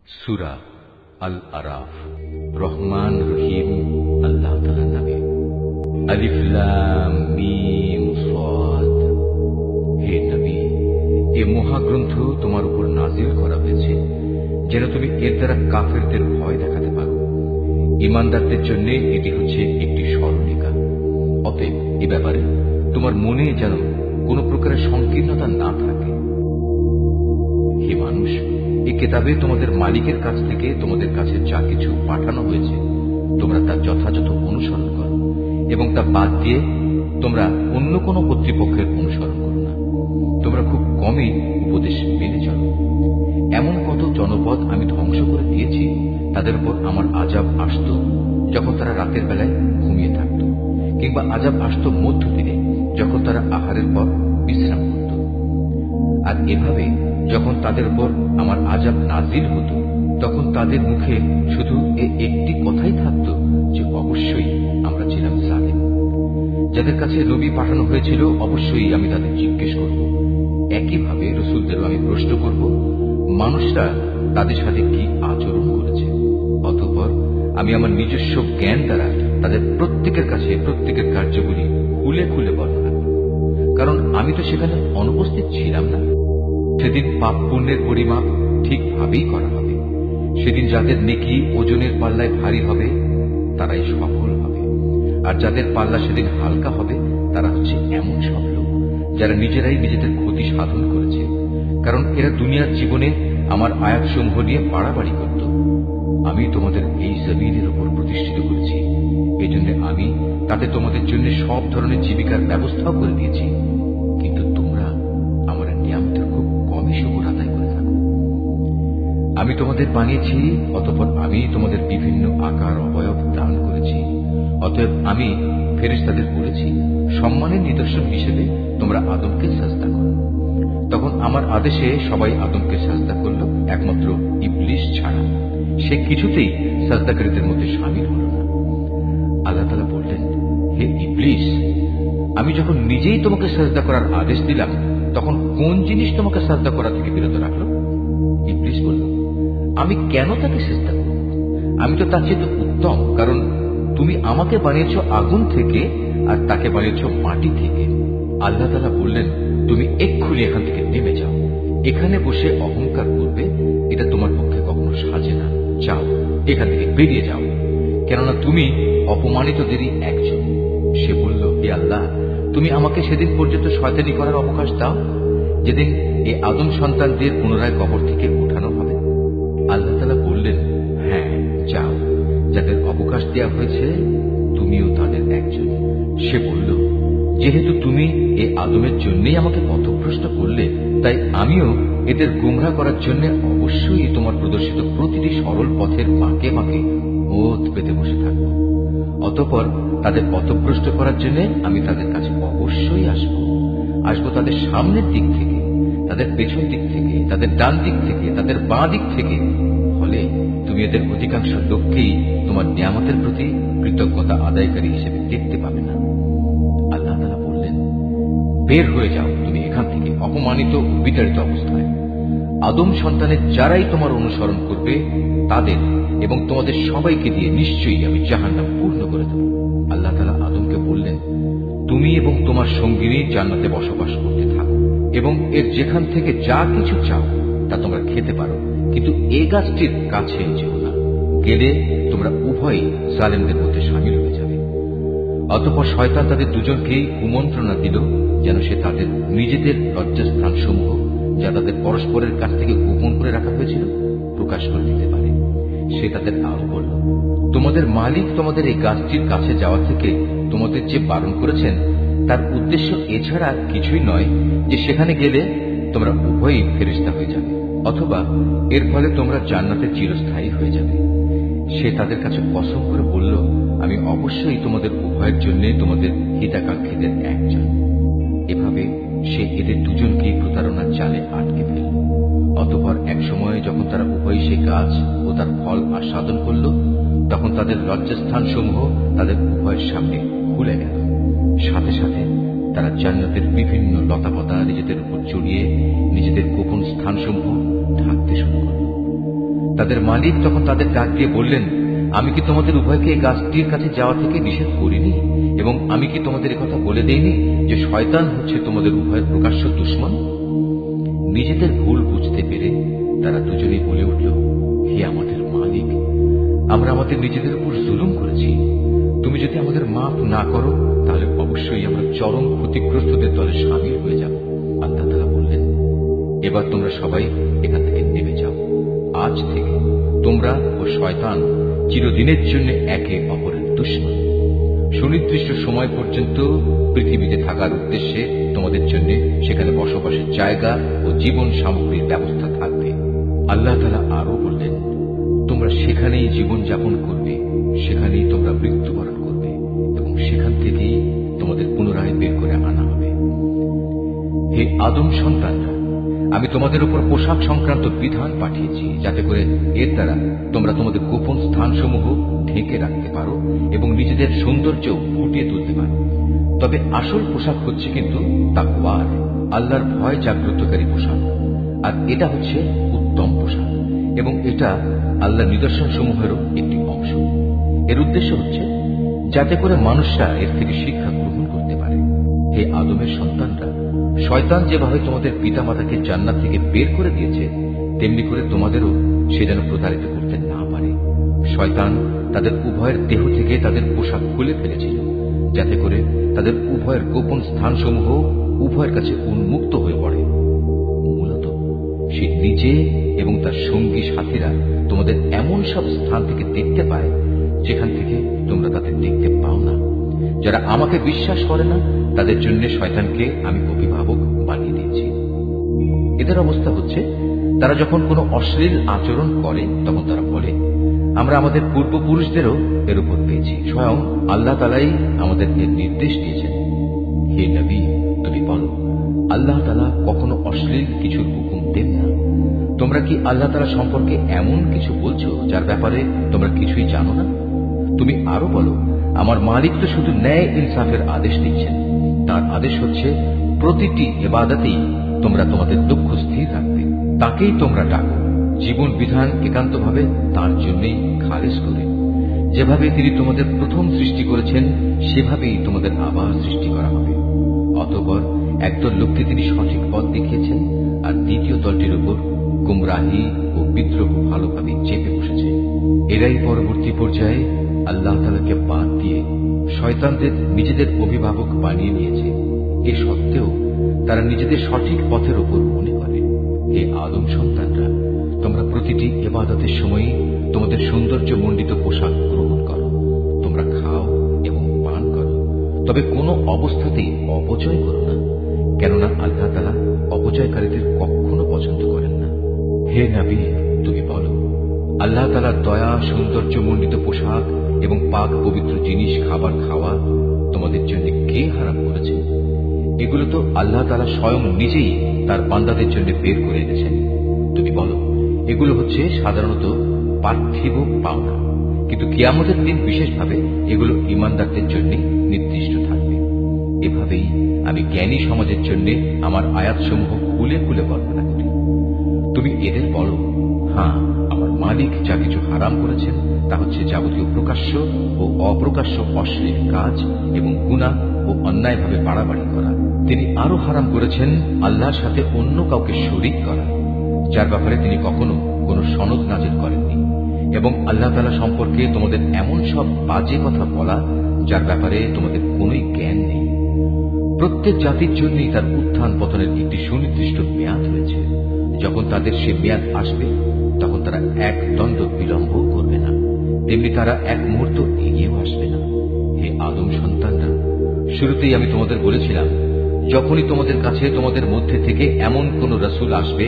সূরা আল আরাফ। রহমান রহিম আল্লাহ তাআলার নামে। আলিফ লাম মিম সাদ। হে নবী, এ মহাগ্রন্থ তোমার উপর নাজিল করা হয়েছে যেন তুমি এর দ্বারা কাফেরদের ভয় দেখাতে পারো। ঈমানদারদের জন্য এটি হচ্ছে একটি স্মরণিকা। অতএব এ ব্যাপারে তোমার মনে যেন কোন প্রকারের সংকীর্ণতা না থাকে। হে মানুষ, এই কিতাবে তোমাদের মালিকের কাছ থেকে তোমাদের কাছে যা কিছু পাঠানো হয়েছে তোমরা তা যথাযথ অনুসরণ করো এবং তা বাদ দিয়ে তোমরা অন্য কোনো কর্তৃপক্ষের অনুসরণ করো না। তোমরা খুব কমই উপদেশ মেনে চলো। এমন কত জনপদ আমি ধ্বংস করে দিয়েছি, তাদের উপর আমার আযাব আসত যখন তারা রাতের বেলায় ঘুমিয়ে থাকত, কিংবা আযাব আসত মধ্যদিনে যখন তারা আহারের পর বিশ্রাম করত। আর এভাবে যখন তাদের উপর আমার আযাব নাজিল হতো তখন তাদের মুখে শুধু একটি কথাই থাকত যে অবশ্যই আমরা ছিলাম জালিম। যাদের কাছে নবী পাঠানো হয়েছিল অবশ্যই আমি তাদের জিজ্ঞেস করব। একইভাবে রাসূলদেরও আমি প্রশ্ন করব মানুষরা তাদের সাথে কি আচরণ করেছে। অতঃপর আমি আমার নিজস্ব জ্ঞান দ্বারা তাদের প্রত্যেকের কাছে প্রত্যেকের কার্যগুলি খুলে খুলে বর্ণনা করব, কারণ আমি তো সেখানে অনুপস্থিত ছিলাম না। সেদিন পাপ পুণ্যের পরিমাপ ঠিকভাবেই করা হবে। সেদিন যাদের নেকি ওজনের পাল্লায় ভারী হবে তারাই সফল হবে, আর যাদের পাল্লা সেদিন হালকা হবে তারা হচ্ছে এমন সব লোক যারা নিজেরাই নিজেদের ক্ষতি সাধন করেছে, কারণ এরা দুনিয়ার জীবনে আমার আয়াতসমূহ নিয়ে বাড়াবাড়ি করত। আমি তোমাদের এই জমিনের উপর প্রতিষ্ঠিত করেছি, এই জন্য আমি তাতে তোমাদের জন্য সব ধরনের জীবিকার ব্যবস্থাও করে দিয়েছি, কিন্তু তোমরা আমার নিয়ামতের খুব কমই শুকর আদায় করে থাকো। আমি তোমাদের বানিয়েছি, অতঃপর আমি তোমাদের বিভিন্ন আকার অবয়ব দান করেছি। অতএব আমি ফেরেশতাদের বলেছি সম্মানের নিদর্শন হিসেবে তোমরা আদমকে সাজদা করো। তখন আমার আদেশে সবাই আদমকে সাজদা করল, একমাত্র ইবলিস ছাড়া। সে কিছুতেই সাজদাকারীদের মধ্যে শামিল হল না। আল্লাহ তাআলা বললেন, হে ইবলিস, আমি যখন নিজেই তোমাকে সাজদা করার আদেশ দিলাম তখন কোন জিনিস তোমাকে সাজদা করা থেকে বিরত রাখলো? ইবলিস বলল, আমি কেন তাকে সাজদা করব? আমি তো তার চেয়ে উত্তম, কারণ তুমি আমাকে বানিয়েছ আগুন থেকে আর তাকে বানিয়েছ মাটি থেকে। আল্লাহ তাআলা বললেন, তুমি এক্ষুনি এখান থেকে নেমে যাও। এখানে বসে অহংকার করবে এটা তোমার পক্ষে কখনো সাজে না। যাও, এখান থেকে বেরিয়ে যাও, কেননা তুমি অপমানিতদেরই একজন। সে বলল, হে আল্লাহ, তুমি আমাকে সেদিন পর্যন্ত শয়তানি করার অবকাশ দাও যেদিন এই আদম সন্তানদের পুনরায় কবর থেকে উঠানো হবে। আল্লাহ তাআলা বললেন, হ্যাঁ যাও, যাদের অবকাশ দেওয়া হয়েছে তুমিও তাদের একজন। সে বলল, যেহেতু তুমি এই আদমের জন্যই আমাকে পথভ্রষ্ট করলে, তাই আমিও এদের গুমরাহ করার জন্য অবশ্যই তোমার প্রদর্শিত প্রতিটি সরল পথের বাঁকে বাঁকে ওত পেতে বসে থাকব। অতঃপর তাদের পথভ্রষ্ট করার জন্য আমি তাদের কাছে অবশ্যই আসবো তাদের সামনের দিক থেকে, তাদের পেছন দিক থেকে, তাদের ডান দিক থেকে, তাদের বাঁ দিক থেকে। ফলে তুমি এদের অধিকাংশ লোককেই তোমার নিয়ামতের প্রতি কৃতজ্ঞতা আদায়কারী হিসেবে দেখতে পাবে না। আল্লাহ তাআলা বললেন, বের হয়ে যাও তুমি এখান থেকে অপমানিত ও বিতাড়িত অবস্থায়। আদম সন্তানের যারাই তোমার অনুসরণ করবে তাদের এবং তোমাদের সবাইকে দিয়ে নিশ্চয়ই আমি জাহান্নাম পূর্ণ করে দেব। আল্লাহ তাআলা আদমকে বললেন, তুমি এবং তোমার সঙ্গিনী জান্নাতে বসবাস করতে থাকো এবং এর যেখান থেকে যা কিছু চাও তা তোমরা খেতে পারো, কিন্তু এই গাছটির কাছে যেও না, গেলে তোমরা উভয়ই জালেমদের মধ্যে শামিল হয়ে যাবে। অতঃপর শয়তান তাদের দুজনকেই কুমন্ত্রণা দিল যেন সে তাদের নিজেদের লজ্জাস্থান সমূহ যা তাদের পরস্পরের কাছ থেকে গোপন করে রাখা হয়েছিল প্রকাশ করে দিতে পারে। সে তাদের আরো বলল, তোমাদের মালিক তোমাদের এই গাছটির কাছে যাওয়া থেকে তোমাদের যে বারণ করেছেন তার উদ্দেশ্য এছাড়া কিছুই নয় যে সেখানে গেলে তোমরা উভয়ই ফেরেশতা হয়ে যাবে, অথবা এর ফলে তোমরা জান্নাতে চিরস্থায়ী হয়ে যাবে। সে তাদের কাছে কসম করে বলল, আমি অবশ্যই তোমাদের উভয়ের জন্য তোমাদের হিতাকাঙ্ক্ষীদের একজন। এভাবে সে এদের দুজনকেই প্রতারণার জালে আটকে ফেলল। অতঃপর এক সময় যখন তারা উভয় সেই গাছ ও তার ফল আস্বাদন করল তখন তাদের লজ্জাস্থান সমূহ তাদের উভয়ের সামনে খুলে গেল। সাথে সাথে তারা জান্নাতের বিভিন্ন লতাপাতা নিজেদের উপর চড়িয়ে নিজেদের গোপন স্থানসমূহ ঢাকতে শুরু করল। তাদের মালিক তখন তাদের ডাক দিয়ে বললেন, আমি কি তোমাদের উভয়কে এই গাছটির কাছে যাওয়া থেকে নিষেধ করিনি? এবং আমি কি তোমাদের কথা বলে দেইনি যে শয়তান হচ্ছে তোমাদের উভয়ের প্রকাশ্য দুশমন? নিজেদের ভুল বুঝতে পেরে তারা দুজনেই বলে উঠল, হে আমাদের মালিক, আমরা আমাদের নিজেদের উপর জুলুম করেছি। তুমি যদি আমাদের মাফ না করো তাহলে অবশ্যই আমরা চরম ক্ষতিগ্রস্তদের দলে সামিল হয়ে যাব। আল্লাহ তাআলা বললেন, এবার তোমরা সবাই এখান থেকে নেমে যাও। আজ থেকে তোমরা ও শয়তান চিরদিনের জন্য একে অপরের দুশমন। সুনির্দিষ্ট সময় পর্যন্ত পৃথিবীতে থাকার উদ্দেশ্যে তোমাদের জন্য সেখানে বসবাসের জায়গা ও জীবন সামগ্রীর ব্যবস্থা থাকবে। আল্লাহ তাআলা আরো বললেন, তোমরা সেখানেই জীবন যাপন করবে, সেখানেই তোমরা মৃত্যুবরণ করবে এবং সেখান থেকেই তোমাদের পুনরায় বের করে আনা হবে। হে আদম সন্তানরা, আমি তোমাদের উপর পোশাক সংক্রান্ত বিধান পাঠিয়েছি, যাতে করে এর দ্বারা তোমরা তোমাদের গোপন স্থানসমূহ ঢেকে রাখতে পারো এবং নিজেদের সৌন্দর্য ফুটিয়ে তুলতে পারো। তবে আসল পোশাক হচ্ছে কিন্তু তাকওয়ার, আল্লাহর ভয় জাগ্রতকারী পোশাক। আর এটা হচ্ছে উত্তম পোশাক এবং এটা আল্লাহর নিদর্শন সমূহেরও একটি অংশ। এর উদ্দেশ্য হচ্ছে যাতে করে মানুষরা এর থেকে শিক্ষা গ্রহণ করতে পারে। হে আদমের সন্তানরা, শয়তান যেভাবে তোমাদের পিতামাতাকে জান্নাত থেকে বের করে দিয়েছে, তেমনি করে তোমাদেরও সে যেন প্রতারিত করতে না পারে। শয়তান তাদের উভয়ের দেহ থেকে তাদের পোশাক খুলে ফেলেছিল, যাতে করে তাদের উভয়ের গোপন স্থানসমূহ উভয়ের কাছে উন্মুক্ত হয়ে পড়ে। মূলত সে নিজে এবং তার সঙ্গী সাথীরা তোমাদের এমন সব স্থান থেকে দেখতে পায় যেখান থেকে তোমরা তাদের দেখতে পাও না। যারা আমাকে বিশ্বাস করে না তাদের জন্য শয়তানকে আমি অভিভাবক বানিয়ে দিয়েছি। এদের অবস্থা হচ্ছে, তারা যখন কোনো অশ্লীল আচরণ করে তখন তারা বলে, আমরা আমাদের পূর্বপুরুষদেরও এর উপর পেয়েছি, স্বয়ং আল্লাহ তাআলাই আমাদের এর নির্দেশ দিয়েছেন। হে নবী, তুমি বলো, আল্লাহ তাআলা কখনো অশ্লীল কিছুর হুকুম দেন না। তোমরা কি আল্লাহ তাআলা সম্পর্কে এমন কিছু বলছো যার ব্যাপারে তোমরা কিছুই জানো না? তুমি আরো বলো, আমার মালিক তো শুধু ন্যায় ইনসাফের আদেশ দিচ্ছেন। তার আদেশ হচ্ছে প্রতিটি ইবাদতেই তোমরা তোমাদের লক্ষ্য স্থির রাখবে, তাকেই তোমরা ডাকো, জীবন বিধান একান্তভাবে তার জন্যই খালেস করে। যেভাবে তিনি তোমাদের প্রথম সৃষ্টি করেছেন সেভাবেই তোমাদের আবার সৃষ্টি করা হবে। অতঃপর একদল লোককে তিনি সঠিক পথ দেখিয়েছেন, আর দ্বিতীয় দলটির উপর গুমরাহি ও বিদ্রোহ ভালোভাবে চেপে বসেছে। এরাই পরবর্তী পর্যায়ে আল্লাহ তাআলাকে বাদ দিয়ে শয়তানদের নিজেদের অভিভাবক বানিয়ে নিয়েছে। এ সত্ত্বেও তারা নিজেদের সঠিক পথের উপর মনে করে। হে আদম সন্তানরা, তোমরা প্রতিটি ইবাদতের সময়ই তোমাদের সৌন্দর্য মণ্ডিত পোশাক গ্রহণ করো, তোমরা খাও এবং পান করো, তবে কোনো অবস্থাতেই অপচয় করো না, কেননা আল্লাহ তাআলা অপচয়কারীদের কখনো পছন্দ করেন না। হে নবী, তুমি বলো, আল্লাহ তাআলার দয়া, সৌন্দর্য মণ্ডিত পোশাক এবং পাক পবিত্র জিনিস খাবার খাওয়া তোমাদের জন্য কে হারাম করেছে? এগুলো তো আল্লাহ তাআলা স্বয়ং নিজেই তার বান্দাদের জন্য বের করে এনেছেন। তুমি বলো, এগুলো হচ্ছে সাধারণত পার্থিব পাওনা, কিন্তু কিয়ামতের দিন বিশেষভাবে এগুলো ঈমানদারদের জন্য নির্দিষ্ট থাকবে। এভাবেই আমি জ্ঞানী সমাজের জন্য আমার আয়াতসমূহ খুলে খুলে বর্ণনা করি। তুমি এদের বলো, হ্যাঁ, আমার মালিক যা কিছু হারাম করেছেন তা হচ্ছে যাবতীয় প্রকাশ্য ও অপ্রকাশ্য অশ্লীল কাজ এবং গুনাহ ও অন্যায়ভাবে বাড়াবাড়ি করা। তিনি আরো হারাম করেছেন আল্লাহর সাথে অন্য কাউকে শরীক করা, যার ব্যাপারে তিনি কখনো কোনো সনদ নাজিল করেননি, এবং আল্লাহ তাআলা সম্পর্কে তোমাদের এমন সব বাজে কথা বলা যার ব্যাপারে তোমাদের কোনোই জ্ঞান নেই। প্রত্যেক জাতির জন্যই তার উত্থান পতনের একটি সুনির্দিষ্ট মেয়াদ রয়েছে। যখন তাদের সে মেয়াদ আসবে তখন তারা এক দণ্ড বিলম্ব করবে না, তেমনি তারা এক মুহূর্ত এগিয়েও আসবে না। হে আদম সন্তানরা, শুরুতেই আমি তোমাদের বলেছিলাম, যখনই তোমাদের কাছে তোমাদের মধ্যে থেকে এমন কোন রাসূল আসবে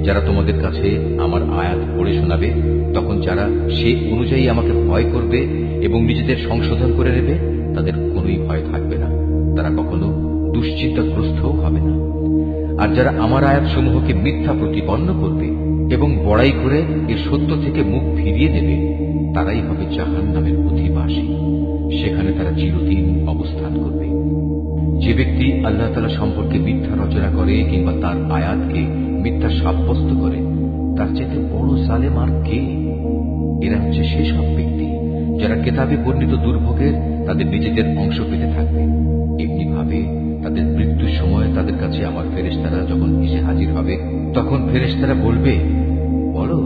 যারা তোমাদের কাছে আমার আয়াত পড়ে শোনাবে, তখন যারা সে অনুযায়ী আমাকে ভয় করবে এবং নিজেদের সংশোধন করে নেবে তাদের কোনোই ভয় থাকবে না, তারা কখনো দুশ্চিন্তাগ্রস্তও হবে না। আর যারা আমার আয়াতসমূহকে মিথ্যা প্রতিপন্ন করবে এবং বড়াই করে এর সত্য থেকে মুখ ফিরিয়ে দেবে, তারাই হবে জাহান্নামের অধিবাসী। সেখানে তারা চিরদিন অবস্থান করবে। যে ব্যক্তি আল্লাহ তাআলা সম্পর্কে মিথ্যা রচনা করে কিংবা তার আয়াতকে মিথ্যা সাব্যস্ত করে, তার চাইতে বড় জালেম আর কে? এরা হচ্ছে সেসব ব্যক্তি যারা কেতাবে বর্ণিত দুর্ভোগের তাদের নিজেদের অংশ পেতে থাকবে। এমনি ভাবে তাদের মৃত্যুর সময় তাদের কাছে আমার ফেরেশতারা যখন এসে হাজির হবে, তখন ফেরেশতারা বলবে, বলো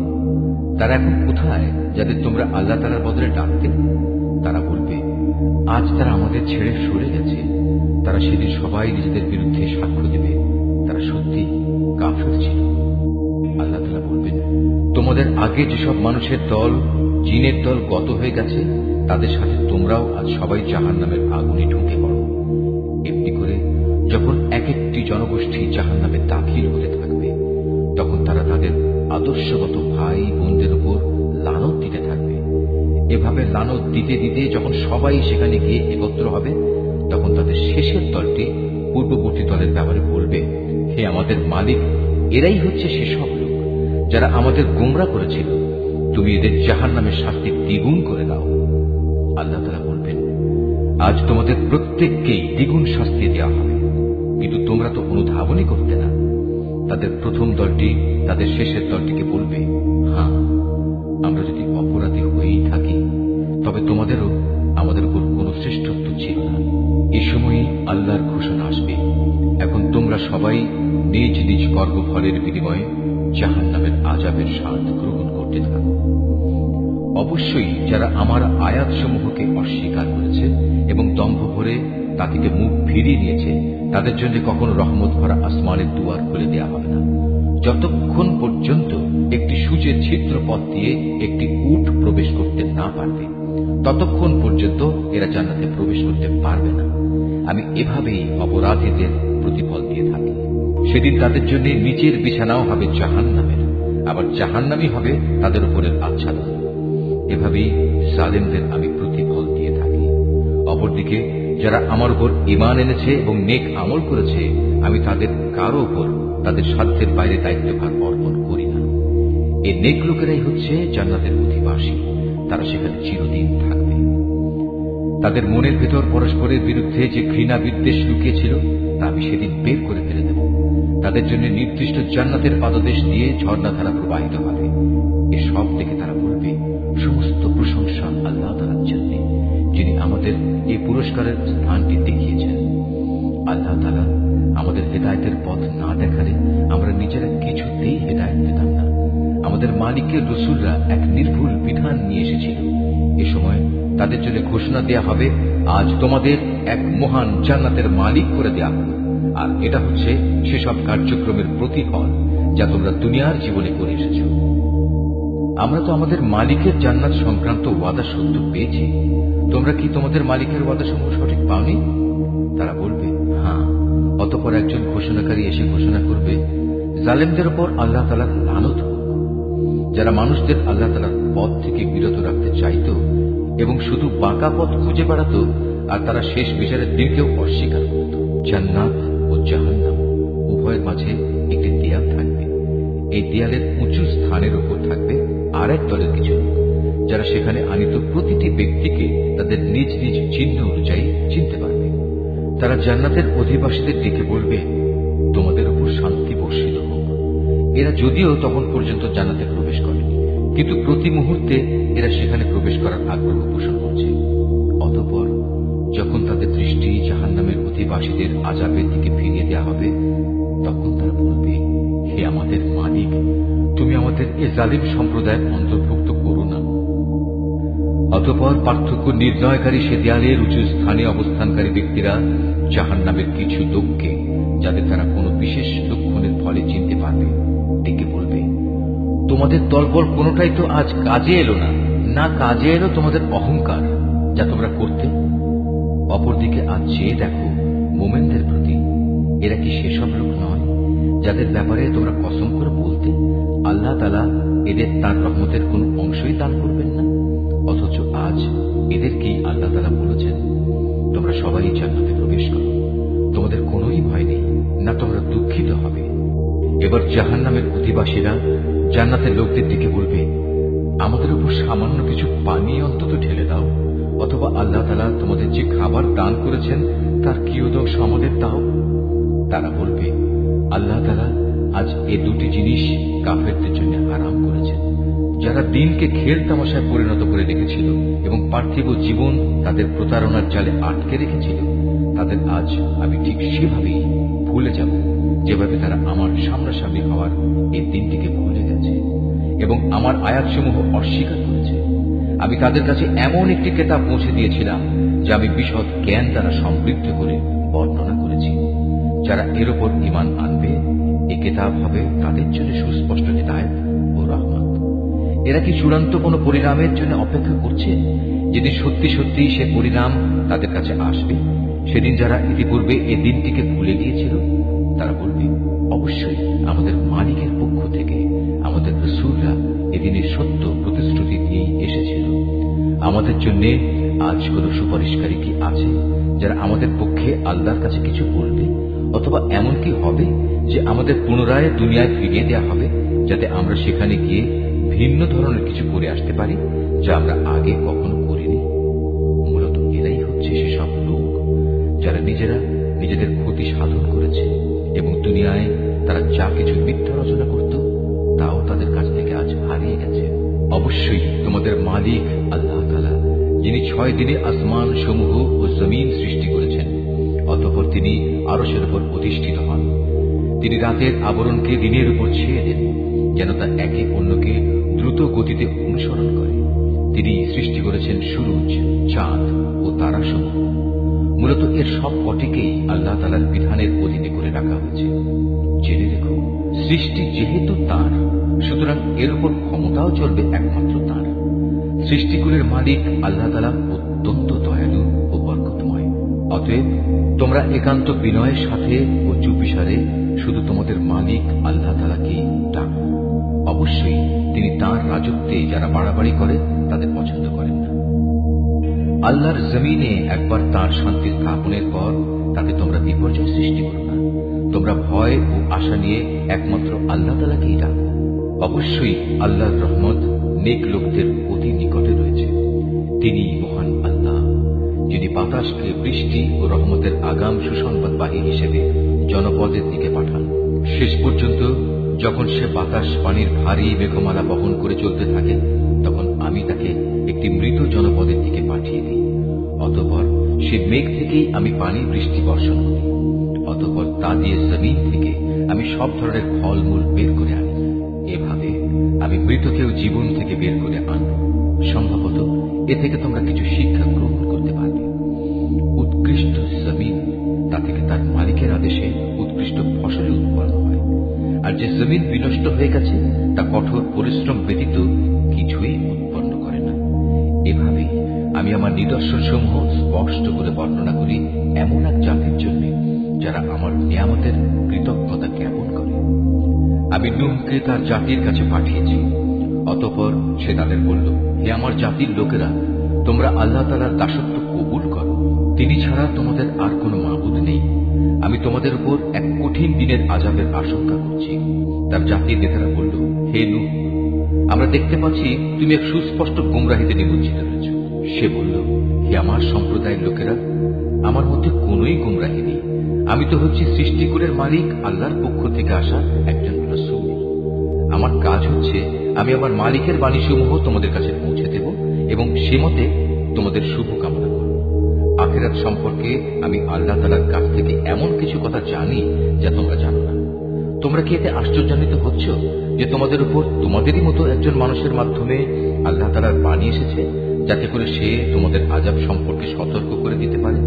তারা এখন কোথায় যাদের তোমরা আল্লাহ তাআলার বদলে ডাকতে? তারা বলবে, আজ তারা আমাদের ছেড়ে সরে গেছে। তারা সেদিন সবাই নিজেদের বিরুদ্ধে সাক্ষ্য দেবে, তারা সত্যি কাফির ছিল। আল্লাহ তাআলা বলবেন, তোমাদের আগে যেসব মানুষের দল, জিনের দল গত হয়ে গেছে, তাদের সাথে তোমরাও আজ সবাই জাহান্নামের আগুনে ঢুকে পড়ো। এমনি করে যখন এক একটি জনগোষ্ঠী জাহান্নামে দাখিল হতে থাকবে, তখন তারা তাদের আদর্শগত ভাই বোনদের উপর লানত দিতে থাকবে। এভাবে লানত দিতে দিতে যখন সবাই সেখানে গিয়ে একত্র হবে, তখন তাদের শেষের দলটি পূর্ববর্তী দলের ব্যাপারে বলবে, হে আমাদের মালিক, এরাই হচ্ছে সেসব লোক যারা আমাদের গোমরা করেছিল। তুমি এদের জাহান্নামের শাস্তি দ্বিগুণ করে দাও। আল্লাহ তাআলা বলবেন, আজ তোমাদের প্রত্যেককেই দ্বিগুণ শাস্তি দেওয়া হবে, কিন্তু তোমরা তো অনুধাবনই করতে না। তাদের প্রথম দলটি তাদের শেষের দলটিকে বলবে, হ্যাঁ, আমরা যদি অপরাধী হয়েই থাকি, তবে তোমাদেরও আমাদের উপর কোন শ্রেষ্ঠত্ব ছিল না। এ সময়ই আল্লাহর ঘোষণা আসবে, এখন তোমরা সবাই নিজ নিজ কর্মফলের বিনিময়ে জাহান্নামের আযাবের স্বাদ গ্রহণ করতে থাকো। অবশ্যই যারা আমার আয়াতসমূহকে অস্বীকার করেছে এবং দম্ভ ভরে তা থেকে মুখ ফিরিয়ে নিয়েছে, তাদের জন্য কখনো রহমত ভরা আসমানের দুয়ার খুলে দেওয়া হবে না, যতক্ষণ পর্যন্ত একটি সূচের ছিদ্র পথ দিয়ে একটি উট প্রবেশ করতে না পারবে, ততক্ষণ পর্যন্ত এরা জান্নাতে প্রবেশ করতে পারবে না। আমি এভাবেই অপরাধীদের প্রতিফল দিয়ে থাকি। সেদিন তাদের জন্য নিচের বিছানাও হবে জাহান্নামের, আবার জাহান্নামই হবে তাদের উপরের আচ্ছাদন। এভাবেই জালেমদের আমি প্রতিফল দিয়ে থাকি। অপরদিকে যারা আমার উপর ঈমান এনেছে এবং নেক আমল করেছে, আমি তাদের কারো উপর তাদের সাধ্যের বাইরে দায়িত্বভার অর্পণ করি না। এই নেক লোকেরাই হচ্ছে জান্নাতের অধিবাসী, তারা সেখানে চিরদিন থাকবে। তাদের মনের ভেতর পরস্পরের বিরুদ্ধে যে ঘৃণা বিদ্বেষ লুকিয়েছিল, তা আমি সেদিন বের করে ফেলে দেব। তাদের জন্য নির্দিষ্ট জান্নাতের পাদদেশ দিয়ে ঝর্ণাধারা প্রবাহিত হবে। এসব দেখে তারা বলবে, সমস্ত প্রশংসা আল্লাহ তাআলার জন্য, যিনি আমাদের এই পুরস্কারের স্থানটি দেখিয়েছেন। আল্লাহ তাআলা আমাদের হেদায়েতের পথ না দেখালে আমরা নিজেরা কিছুতেই হেদায়েত পেতাম না। আমাদের মালিকের রাসূলরা এক নির্ভুল বিধান নিয়ে এসেছিল। এ সময় তাদের জন্য ঘোষণা দেয়া হবে, আজ তোমাদের এক মহান জান্নাতের মালিক করে দেয়া হলো, আর এটা হচ্ছে সেসব কার্যক্রমের প্রতিফল যা তোমরা দুনিয়ার জীবনে করে এসেছ। আমরা তো আমাদের মালিকের জান্নাত সংক্রান্ত ওয়াদা সত্য পেয়েছি, তোমরা কি তোমাদের মালিকের ওয়াদা সমূহ সঠিক পাওনি? তারা বলবে, হ্যাঁ। অতঃপর একজন ঘোষণাকারী এসে ঘোষণা করবে, জালেমদের উপর আল্লাহ তাআলার লানত হোক। যারা মানুষদের আল্লাহ তাআলার পথ থেকে বিরত রাখতে চাইত এবং শুধু বাঁকা পথ খুঁজে বেড়াত, আর তারা শেষ বিচারের দিনকেও অস্বীকার করত। জান্নাত ও জাহান্নাম উভয়ের মাঝে একটি দেয়াল থাকবে। এই দেয়ালের উঁচু স্থানের উপর থাকবে আর এক দলের কিছু লোক, যারা সেখানে আনিত প্রতিটি ব্যক্তিকে তাদের নিজ নিজ চিহ্ন অনুযায়ী চিনতে পারবে। তারা জান্নাতের অধিবাসীদের ডেকে বলবে, তোমাদের উপর শান্তি বর্ষিত হোক। এরা যদিও তখন পর্যন্ত জান্নাতে প্রবেশ করেনি, কিন্তু প্রতি মুহূর্তে এরা সেখানে প্রবেশ করার আগ্রহ পোষণ করছে। অতঃপর যখন তাদের দৃষ্টি জাহান্নামের অধিবাসীদের আযাবের দিকে ফিরিয়ে দেওয়া হবে, তখন তারা বলবে, হে আমাদের মালিক, তুমি আমাদের এ জালিম সম্প্রদায়ের অন্তর্ভুক্ত করো না। অতঃপর পার্থক্য নির্ণয়কারী সে দেয়ালের উঁচু স্থানে অবস্থানকারী ব্যক্তিরা জাহান্নামের কিছু লোককে, যাদের তারা কোনো বিশেষ লক্ষণের ফলে চিনতে পারবে, ডেকে বলবে, তোমাদের দলবল কোনোটাই তো আজ কাজে এলো না, না কাজে এলো তোমাদের অহংকার যা তোমরা করতে। অপরদিকে আজ চেয়ে দেখো মোমেনদের প্রতি, এরা কি সেসব লোক নয় যাদের ব্যাপারে তোমরা কসম করে বলতে, আল্লাহ তাআলা এদের তার রহমতের কোন অংশই দান করবেন না, অথচ আজ এদেরকেই আল্লাহ তাআলা বলেছেন, তোমরা সবাই জান্নাতে প্রবেশ করো, তোমাদের কোনোই ভয় নেই, না তোমরা দুঃখিত হবে। এবার জাহান্নামের অধিবাসীরা জান্নাতের লোকদের দিকে বলবে, আমাদের উপর সামান্য কিছু পানি অন্তত ঢেলে দাও, অথবা আল্লাহ তাআলা তোমাদের যে খাবার দান করেছেন তার কিয়দংশ আমাদের দাও। তারা বলবে, আল্লাহ তাআলা আজ এ দুটি জিনিস কাফেরদের জন্য হারাম করেছেন। যারা দিনকে খেল তামাশায় পরিণত করে রেখেছিল এবং পার্থিব জীবন তাদের প্রতারণার জালে আটকে রেখেছিল, তাদের আজ আমি ঠিক সেভাবেই ভুলে যাব যেভাবে তারা আমার সামনাসামনি হওয়ার এই দিনটিকে ভুলে গেছে এবং আমার আয়াতসমূহ অস্বীকার করেছে। আমি তাদের কাছে এমন একটি কিতাব পৌঁছে দিয়েছিলাম যা আমি বিশদ জ্ঞান দ্বারা সমৃদ্ধ করে বর্ণনা করেছি। যারা এর উপর ঈমান আনবে, এই কিতাব হবে তাদের জন্য সুস্পষ্ট হিদায়াত ও রহমত। এরা কি চূড়ান্ত কোন পরিণামের জন্য অপেক্ষা করছে, যেদিন সত্যি সত্যি সে পরিণাম তাদের কাছে আসবে? সেদিন যারা ইতিপূর্বে এ দিনটিকে ভুলে গিয়েছিল তারা বলবে, অবশ্যই আমাদের মালিকের পক্ষ থেকে আমাদের রাসূলরা এদিনের সত্য প্রতিশ্রুতি নিয়ে এসেছিল। আমাদের জন্য আজ কোন সুপারিশকারী কি আছে যারা আমাদের পক্ষে আল্লাহর কাছে কিছু বলবে? অথবা এমন কি হবে যে আমাদের পুনরায় দুনিয়ায় ফিরিয়ে দেওয়া হবে, যাতে আমরা সেখানে গিয়ে ভিন্ন ধরনের কিছু করে আসতে পারি যা আমরা আগে কখনো করিনি? মূলত এরাই হচ্ছে সেসব লোক যারা নিজেরা নিজেদের ক্ষতি সাধন করেছে এবং দুনিয়ায় তারা যা কিছু মিথ্যা রচনা করত তাও তাদের কাছ থেকে আজ হারিয়ে গেছে। অবশ্যই তোমাদের মালিক আল্লাহ তাআলা, যিনি 6 দিনে আসমান সমূহ ও জমিন সৃষ্টি করেছেন, অতঃপর তিনি আরশের উপর অধিষ্ঠিত হন। তিনি রাতের আবরণকে দিনের উপর ছেয়ে দেন যেন তা একে অন্যকে দ্রুত গতিতে অনুসরণ করে। তিনি সৃষ্টি করেছেন সূরজ, চাঁদ ও তারাসমূহ। মূলত এর সব কটিকেই আল্লাহ তাআলার বিধানের অধীনে করে রাখা হয়েছে। জেনে রেখো, সৃষ্টি যেহেতু তাঁর, সুতরাং এর উপর ক্ষমতাও চলবে একমাত্র তাঁর। সৃষ্টিকুলের মালিক আল্লাহ তাআলা অত্যন্ত দয়ালু ও বরকতময়। অতএব তোমরা একান্ত বিনয়ের সাথে ও চুপিসারে শুধু তোমাদের মালিক আল্লাহ তাআলাকে ডাকো। অবশ্যই তিনি তাঁর রাজত্বে যারা বাড়াবাড়ি করে তাদের পছন্দ করেন না। আল্লাহর জমিনে একবার তাঁর শান্তি স্থাপনের পর তাতে তোমরা বিপর্যয় সৃষ্টি করো না। তোমরা ভয় ও আশা নিয়ে একমাত্র আল্লাহ তাআলাকেই ডাকো। অবশ্যই আল্লাহর রহমত নেক লোকদের অতি নিকটে রয়েছে। তিনি মহান আল্লাহ, যিনি বাতাসকে বৃষ্টি ও রহমতের আগাম সুসংবাদবাহী হিসেবে জনপদের দিকে পাঠান। শেষ পর্যন্ত যখন সে বাতাস পানির ভারী মেঘমালা বহন করে চলতে থাকে, তখন আমি তাকে একটি মৃত জনপদের দিকে পাঠিয়ে দিই। অতঃপর সে মেঘ থেকেই আমি পানি বৃষ্টি বর্ষণ করি। অতঃপর তা দিয়ে জমিন থেকে আমি সব ধরনের ফলমূল বের করে আনি। এভাবে আমি মৃতকেও জীবন থেকে বের করে আনব। সম্ভবত এ থেকে তোমরা কিছু শিক্ষা গ্রহণ করতে পারবে। উৎকৃষ্ট জমিন, তা থেকে তার মালিকের আদেশে উৎকৃষ্ট ফসল উৎপন্ন হয়। আর যে জমিন বিনষ্ট হয়ে গেছে তা কঠোর পরিশ্রম ব্যতীত কিছুই উৎপন্ন করে না। এভাবেই আমি আমার নিদর্শন সমূহ স্পষ্ট করে বর্ণনা করি এমন এক জাতির জন্য যারা আমার নিয়ামতের কৃতজ্ঞতা জ্ঞাপন করে। আমি নূহকে তার জাতির কাছে পাঠিয়েছি। অতঃপর সে তাদের বলল, হে আমার জাতির লোকেরা, তোমরা আল্লাহ তাআলার দাসত্ব কবুল করো। তিনি ছাড়া তোমাদের আর কোনো মাবুদ নেই। আমি তোমাদের উপর এক কঠিন দিনের আযাবের আশঙ্কা করছি। তার জাতির নেতারা বলল, হে নূহ, আমরা দেখতে পাচ্ছি তুমি এক সুস্পষ্ট গোমরাহিতে নিমজ্জিত রয়েছ। সে বলল, হে আমার সম্প্রদায়ের লোকেরা, আমার মধ্যে কোনোই গোমরাহি নেই। আমি তো হচ্ছি সৃষ্টিকুলের মালিক আল্লাহর পক্ষ থেকে আসা একজন রাসূল। আমার কাজ হচ্ছে আমি আমার মালিকের বাণীসমূহ তোমাদের কাছে পৌঁছে দেব এবং সে মতে তোমাদের শুভ কামনা করব। আখিরাত সম্পর্কে আমি আল্লাহ তাআলার কাছ থেকে এমন কিছু কথা জানি যা তোমরা জানো না। তোমরা কি এতে আশ্চর্যান্বিত হচ্ছ যে তোমাদের উপর তোমাদেরই মতো একজন মানুষের মাধ্যমে আল্লাহ তাআলার বাণী এসেছে, যাতে করে সে তোমাদের আযাব সম্পর্কে সতর্ক করে দিতে পারে?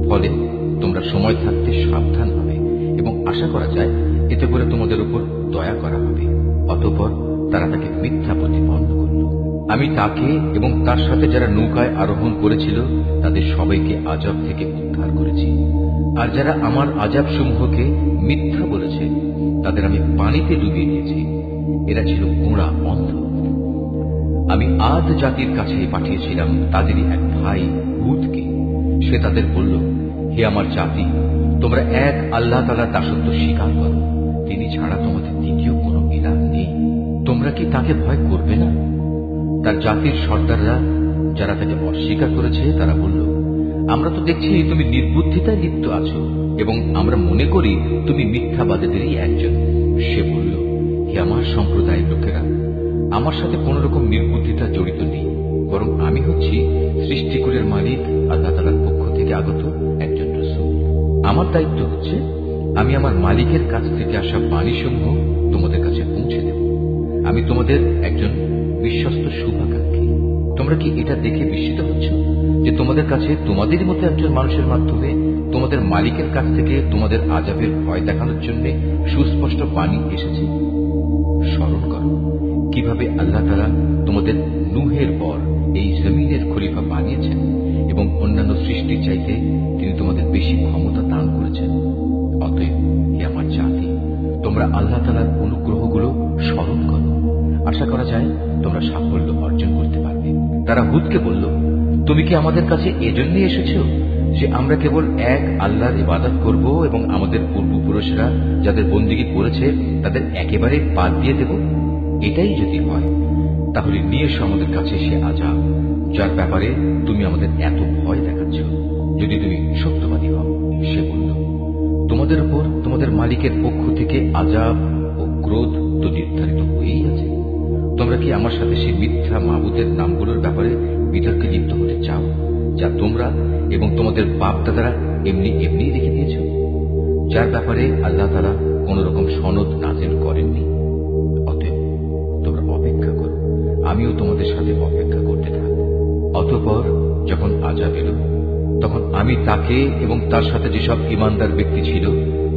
ফলে তোমরা সময় থাকতে সাবধান হবে এবং আশা করা যায় এতে করে তোমাদের উপর দয়া করা হবে। অতঃপর তারা তাকে মিথ্যা প্রতিপন্ন করল। আমি তাকে এবং তার সাথে যারা নৌকায় আরোহণ করেছিল তাদের সবাইকে আযাব থেকে উদ্ধার করেছি। আর যারা আমার আযাব সমূহকে মিথ্যা বলেছে তাদের আমি পানিতে ডুবিয়ে দিয়েছি। এরা ছিল গোঁড়া, অন্ধ। আমি আদ জাতির কাছে পাঠিয়েছিলাম তাদেরই এক ভাই হুদকে। সে তাদের বলল, হে আমার জাতি, তোমরা এক আল্লাহ তাআলার দাসত্ব স্বীকার করো। তিনি ছাড়া তোমাদের দ্বিতীয় কোনো ইলাহ নেই। তোমরা কি তাকে ভয় করবে না? তার জাতির সর্দাররা যারা তাকে অস্বীকার করেছে তারা বলল, আমরা তো দেখছি তুমি নির্বুদ্ধিতায় লিপ্ত আছো এবং আমরা মনে করি তুমি মিথ্যাবাদীদেরই একজন। সে বলল, হে আমার সম্প্রদায়ের লোকেরা, আমার সাথে কোন রকম নির্বুদ্ধিতা জড়িত নেই, বরং আমি হচ্ছি সৃষ্টিকুলের মালিক আল্লাহ তাআলার পক্ষ থেকে আগত একজন রাসূল। আমার দায়িত্ব হচ্ছে আমি আমার মালিকের কাছ থেকে আসা বাণীসমূহ তোমাদের কাছে পৌঁছে দেব। আমি তোমাদের একজন বিশ্বস্ত শুভাকাঙ্ক্ষী। তোমরা কি এটা দেখে বিস্মিত হচ্ছ যে তোমাদের কাছে তোমাদেরই মতো একজন মানুষের মাধ্যমে তোমাদের মালিকের কাছ থেকে তোমাদের আযাবের ভয় দেখানোর জন্য সুস্পষ্ট বাণী এসেছে? স্মরণ করো কিভাবে আল্লাহ তাআলা তোমাদের নূহের পর এই জমিনের খলিফা বানিয়েছেন এবং অন্যান্য সৃষ্টির চাইতে তিনি তোমাদের বেশি ক্ষমতা দান করেছেন। অতএব হে আমার জাতি, তোমরা আল্লাহ তাআলার অনুগ্রহগুলো স্মরণ করো। আশা করা যায় তোমরা সাফল্য অর্জন করতে পারবে। তারা হুদকে বলল, তুমি কি আমাদের কাছে এজন্যই এসেছো যে আমরা কেবল এক আল্লাহর ইবাদত করব এবং আমাদের পূর্বপুরুষরা যাদের বন্দিগি করেছে তাদের একেবারে বাদ দিয়ে দেব? এটাই যদি হয় তাহলে নিয়ে এসো আমাদের কাছে সে আযাব যার ব্যাপারে তুমি আমাদের এত ভয় দেখাচ্ছ, যদি তুমি সত্যবাদী হও। সে বলল, তোমাদের উপর তোমাদের মালিকের পক্ষ থেকে আযাব ও ক্রোধ তো নির্ধারিত হয়েই আছে। তোমরা কি আমার সাথে সেই মিথ্যা মাবুদের নামগুলোর ব্যাপারে বিতর্কে লিপ্ত হতে চাও যা তোমরা এবং তোমাদের বাপ দাদারা এমনি এমনি রেখে দিয়েছ, যার ব্যাপারে আল্লাহ তাআলা কোন রকম সনদ নাযিল করেননি? অতএব তোমরা অপেক্ষা করো, আমিও তোমাদের সাথে অপেক্ষা করতে থাকব। অতঃপর যখন আযাব এলো তখন আমি তাকে এবং তার সাথে যেসব ঈমানদার ব্যক্তি ছিল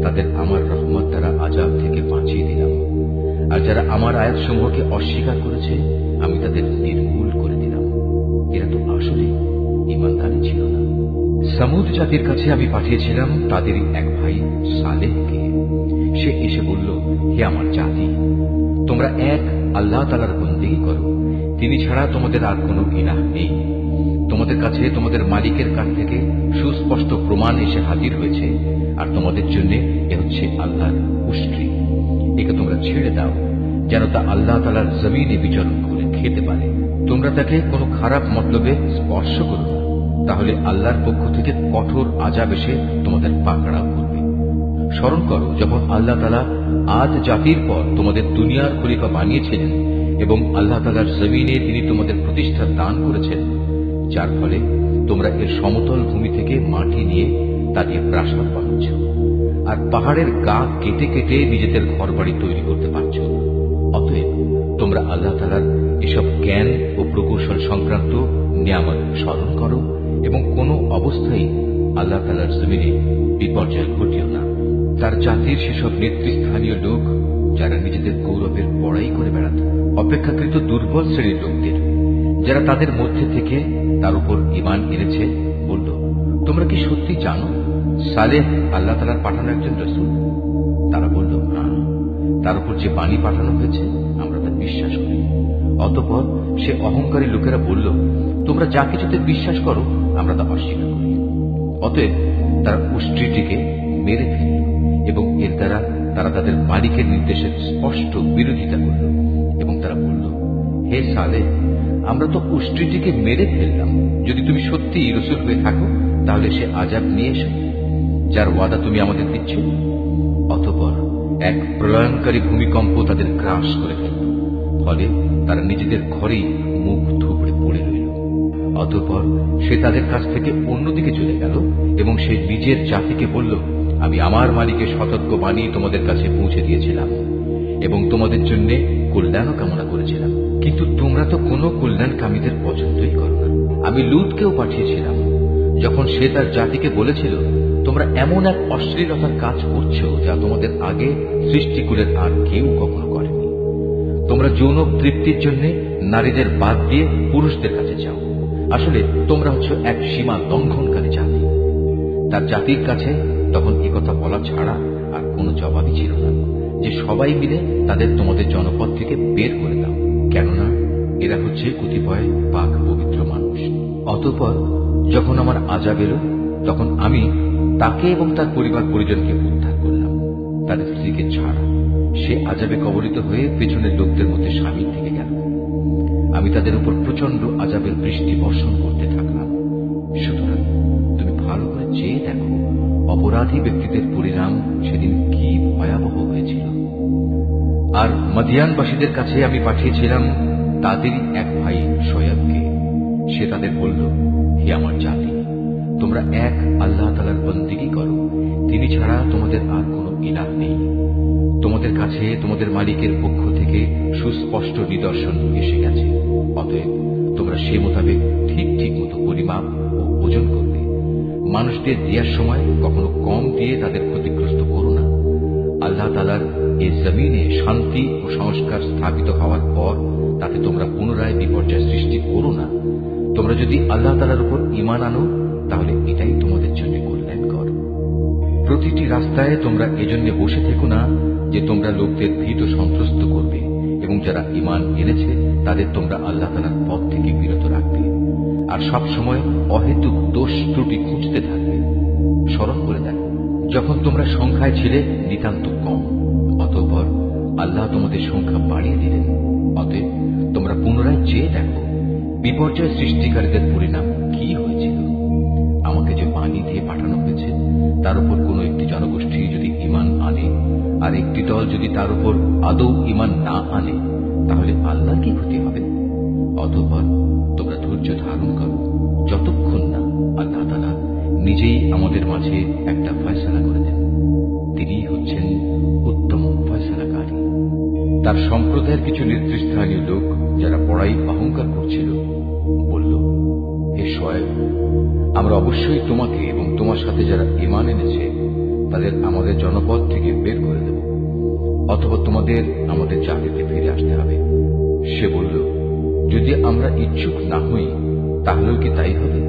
তাদের আমার রহমত দ্বারা আযাব থেকে বাঁচিয়ে দিলাম, আর যারা আমার আয়াতসমূহকে অস্বীকার করেছে আমি তাদের নির্মূল করে দিলাম। এরা তো আসলে ঈমানদারই ছিল না। সামুদ জাতির কাছে আমি পাঠিয়েছিলাম তাদেরই এক ভাই সালেহকে। সে এসে বলল, হে আমার জাতি, তোমরা এক আল্লাহ তাআলার বন্দেগী করো, তিনি ছাড়া তোমাদের আর কোনো ইলাহ নেই। তোমাদের কাছে তোমাদের মালিকের কাছ থেকে সুস্পষ্ট প্রমাণ এসে হাজির হয়েছে, আর তোমাদের জন্য এ হচ্ছে আল্লাহর উষ্ট্রি। একে তোমরা ছেড়ে দাও যেন তা আল্লাহ তাআলার জমিনে বিচরণ করে খেতে পারে। তোমরা তাকে কোনো খারাপ মতলবে স্পর্শ করো না, তাহলে আল্লাহর পক্ষ থেকে কঠোর আযাব এসে তোমাদের পাকড়াও করবে। স্মরণ করো যখন আল্লাহ তাআলা আদ জাতির পর তোমাদের দুনিয়ার খলিফা বানিয়েছিলেন এবং আল্লাহ তাআলার জমিনে তিনি তোমাদের প্রতিষ্ঠা দান করেছেন, যার ফলে তোমরা এর সমতল ভূমি থেকে মাটি নিয়ে তা দিয়ে প্রাসাদ বানাচ্ছ, আর পাহাড়ের গা কেটে কেটে নিজেদের ঘরবাড়ি তৈরি করতে পারছ। অতএব তোমরা আল্লাহ তাআলার এসব জ্ঞান ও প্রকৌশল সংক্রান্ত নিয়ামত স্মরণ করো এবং কোনো অবস্থায় আল্লাহ তাআলার জমিনে বিপর্যয় ঘটিও না। তার জাতির সেসব নেতৃস্থানীয় লোক যারা নিজেদের গৌরবের বড়াই করে বেড়াত, অপেক্ষাকৃত দুর্বল শ্রেণীর লোকদের যারা তাদের মধ্যে থেকে তার উপর ঈমান এনেছে, বলল, তোমরা কি সত্যি জানো সালেহ আল্লাহ তাআলার পাঠানো একজন রাসূল? তারা বলল, হ্যাঁ, তার উপর যে বাণী পাঠানো হয়েছে আমরা তা বিশ্বাস করি। অতঃপর সে অহংকারী লোকেরা বলল, তোমরা যা কিছুতে বিশ্বাস করো আমরা তা অস্বীকার করি। অতএব তারা উষ্ট্রিটিকে মেরে ফেলল এবং এর দ্বারা তারা তাদের মালিকের নির্দেশের স্পষ্ট বিরোধিতা করল এবং তারা বলল, হে সালেহ, আমরা তো উষ্ট্রিটিকে মেরে ফেললাম। যদি তুমি সত্যি রাসূল হয়ে থাকো তাহলে সে আযাব নিয়ে এসো যার ওয়াদা তুমি আমাদের দিচ্ছ। অতঃপর এক প্রলয়ঙ্কারী ভূমিকম্প তাদের গ্রাস করে ফেলল, ফলে তারা নিজেদের ঘরেই মুখ থুবড়ে পড়ে রইল। অতঃপর সে তাদের কাছ থেকে অন্যদিকে চলে গেল এবং সে নিজের জাতিকে বলল, আমি আমার মালিকের সতর্ক বাণী তোমাদের কাছে পৌঁছে দিয়েছিলাম এবং তোমাদের জন্য কল্যাণও কামনা করেছিলাম, কিন্তু তোমরা তো কোনো কল্যাণকামীদের পছন্দই করো না। আমি লূতকেও পাঠিয়েছিলাম যখন সে তার জাতিকে বলেছিল, তোমরা এমন এক অশ্লীলতার কাজ করছো যা তোমাদের আগে সৃষ্টিকুলের আর কেউ কখনো করেনি। তোমরা যৌন তৃপ্তির জন্য নারীদের বাদ দিয়ে পুরুষদের কাছে যাও। আসলে তোমরা হচ্ছে এক সীমা লঙ্ঘনকারী জাতি। তার জাতির কাছে তখন একথা বলা ছাড়া আর কোনো জবাবই ছিল না যে সবাই মিলে তাদের তোমাদের জনপদ থেকে বের করে দাও, কেননা এরা হচ্ছে কতিপয় পাক পবিত্র মানুষ। অতঃপর যখন আমার আযাব এলো তখন আমি তাকে এবং তার পরিবার পরিজনকে উদ্ধার করলাম, তাদের স্ত্রীকে ছাড়া। সে আযাবে কবলিত হয়ে পেছনের লোকদের মধ্যে শামিল থেকে গেল। আমি তাদের উপর প্রচন্ড আযাবের বৃষ্টি বর্ষণ করতে থাকলাম। সুতরাং তুমি ভালো করে চেয়ে দেখো অপরাধী ব্যক্তিদের পরিণাম সেদিন কি ভয়াবহ হয়েছিল। আর মদিয়ানবাসীদের কাছে আমি পাঠিয়েছিলাম তাদেরই এক ভাই শোয়েবকে। সে তাদের বলল, হে আমার জাতি, তোমরা এক আল্লাহ তাআলার বন্দেগী করো, তিনি ছাড়া তোমাদের আর কোনো ইলাহ নেই। তোমাদের কাছে তোমাদের মালিকের পক্ষ থেকে সুস্পষ্ট নিদর্শন এসে গেছে। অতএব তোমরা সে মোতাবেক ঠিক ঠিক মতো পরিমাপ ও ওজন করবে। মানুষদের দেওয়ার সময় কখনো কম দিয়ে তাদের ক্ষতিগ্রস্ত করো না। আল্লাহ তাআলার এই জমিনে শান্তি ও সংস্কার স্থাপিত হওয়ার পর তাতে তোমরা পুনরায় বিপর্যয় সৃষ্টি করো না। তোমরা যদি আল্লাহ তাআলার উপর ঈমান আনো তাহলে এটাই তোমাদের জন্য কল্যাণকর। প্রতিটি রাস্তায় তোমরা এজন্য বসে থেকো না যে তোমরা লোকদের ভীত সন্ত্রস্ত করবে, এবং যারা ঈমান এনেছে তাদের তোমরা আল্লাহ তাআলার পথ থেকে বিরত রাখবে, আর সব সময় অহেতুক দোষ ত্রুটি খুঁজতে থাকবে। স্মরণ করে দেখো, যখন তোমরা সংখ্যায় ছিলে নিতান্ত কম, অতঃপর আল্লাহ তোমাদের সংখ্যা বাড়িয়ে দিলেন। অতএব তোমরা পুনরায় চেয়ে দেখো বিপর্যয় সৃষ্টিকারীদের পরিণাম কি হয়েছিল। আমাকে যে পানি দিয়ে পাঠানো হয়েছে তার উপর কোন একটি জনগোষ্ঠী যদি ঈমান আনে আর একটি দল যদি তার উপর আদৌ ঈমান না আনে, তাহলে আল্লাহর কি ক্ষতি হবে? অতঃপর তোমরা ধৈর্য ধারণ করো যতক্ষণ না আল্লাহ তাআলা নিজেই আমাদের মাঝে একটা ফয়সালা করে দেন। তিনিই হচ্ছেন উত্তম ফয়সালাকারী। তার সম্প্রদায়ের কিছু নেতৃস্থানীয় লোক যারা বড়াই অহংকার করছিল বলল, হে শোয়েব, আমরা অবশ্যই তোমাকে এবং তোমার সাথে যারা ঈমান এনেছে তাদের আমাদের জনপদ থেকে বের করে দেব, অথবা তোমাদের আমাদের জাতিতে ফিরে আসতে হবে। সে বলল, যদি আমরা ইচ্ছুক না হই তাহলেও কি তাই হবে?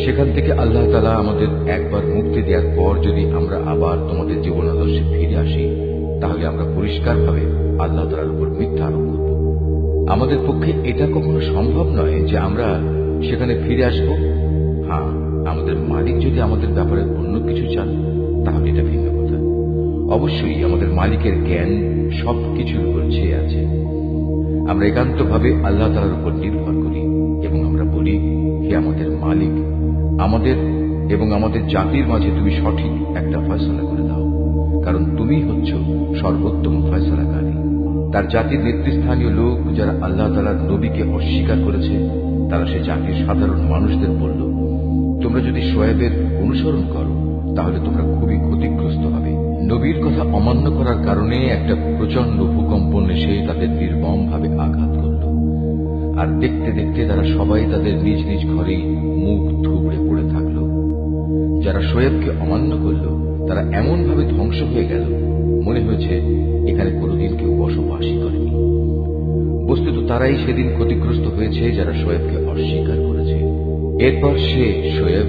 সেখান থেকে আল্লাহ তাআলা আমাদের একবার মুক্তি দেওয়ার পর যদি আমরা আবার তোমাদের জীবনাদর্শে ফিরে আসি, তাহলে আমরা পরিষ্কারভাবে আল্লাহ তাআলার উপর মিথ্যা আরোপ করব। আমাদের পক্ষে এটা কখনো সম্ভব নয় যে আমরা সেখানে ফিরে আসব। হ্যাঁ, আমাদের মালিক যদি আমাদের ব্যাপারে অন্য কিছু চান তাহলে এটা ভিন্ন কথা। অবশ্যই আমাদের মালিকের জ্ঞান সবকিছুর উপর ছেয়ে আছে। আমরা একান্তভাবে আল্লাহ তাআলার উপর নির্ভর করি এবং আমরা বলি, হে আমাদের মালিক, আমাদের এবং আমাদের জাতির মাঝে তুমি সঠিক একটা ফয়সালা করে দাও, কারণ তুমি হচ্ছ সর্বোত্তম ফয়সালাকারী। তার জাতির নেতৃস্থানীয় লোক যারা আল্লাহ তাআলার নবীকে অস্বীকার করেছে, তারা সে জাতির সাধারণ মানুষদের বলল, তোমরা যদি শোয়েবের অনুসরণ করো তাহলে তোমরা খুবই ক্ষতিগ্রস্ত হবে। নবীর কথা অমান্য করার কারণে একটা প্রচন্ড ভূকম্পন এসে তাদের নির্মমভাবে আঘাত করল, আর দেখতে দেখতে তারা সবাই তাদের নিজ নিজ ঘরে মুখ থুবড়ে পড়ে থাকল। যারা শোয়েবকে অমান্য করল তারা এমনভাবে ধ্বংস হয়ে গেল, মনে হয়েছে এখানে কোনোদিন কেউ বসবাসই করেনি। বস্তুত তারাই সেদিন ক্ষতিগ্রস্ত হয়েছে যারা শোয়েবকে অস্বীকার করেছে। এরপর সে শোয়েব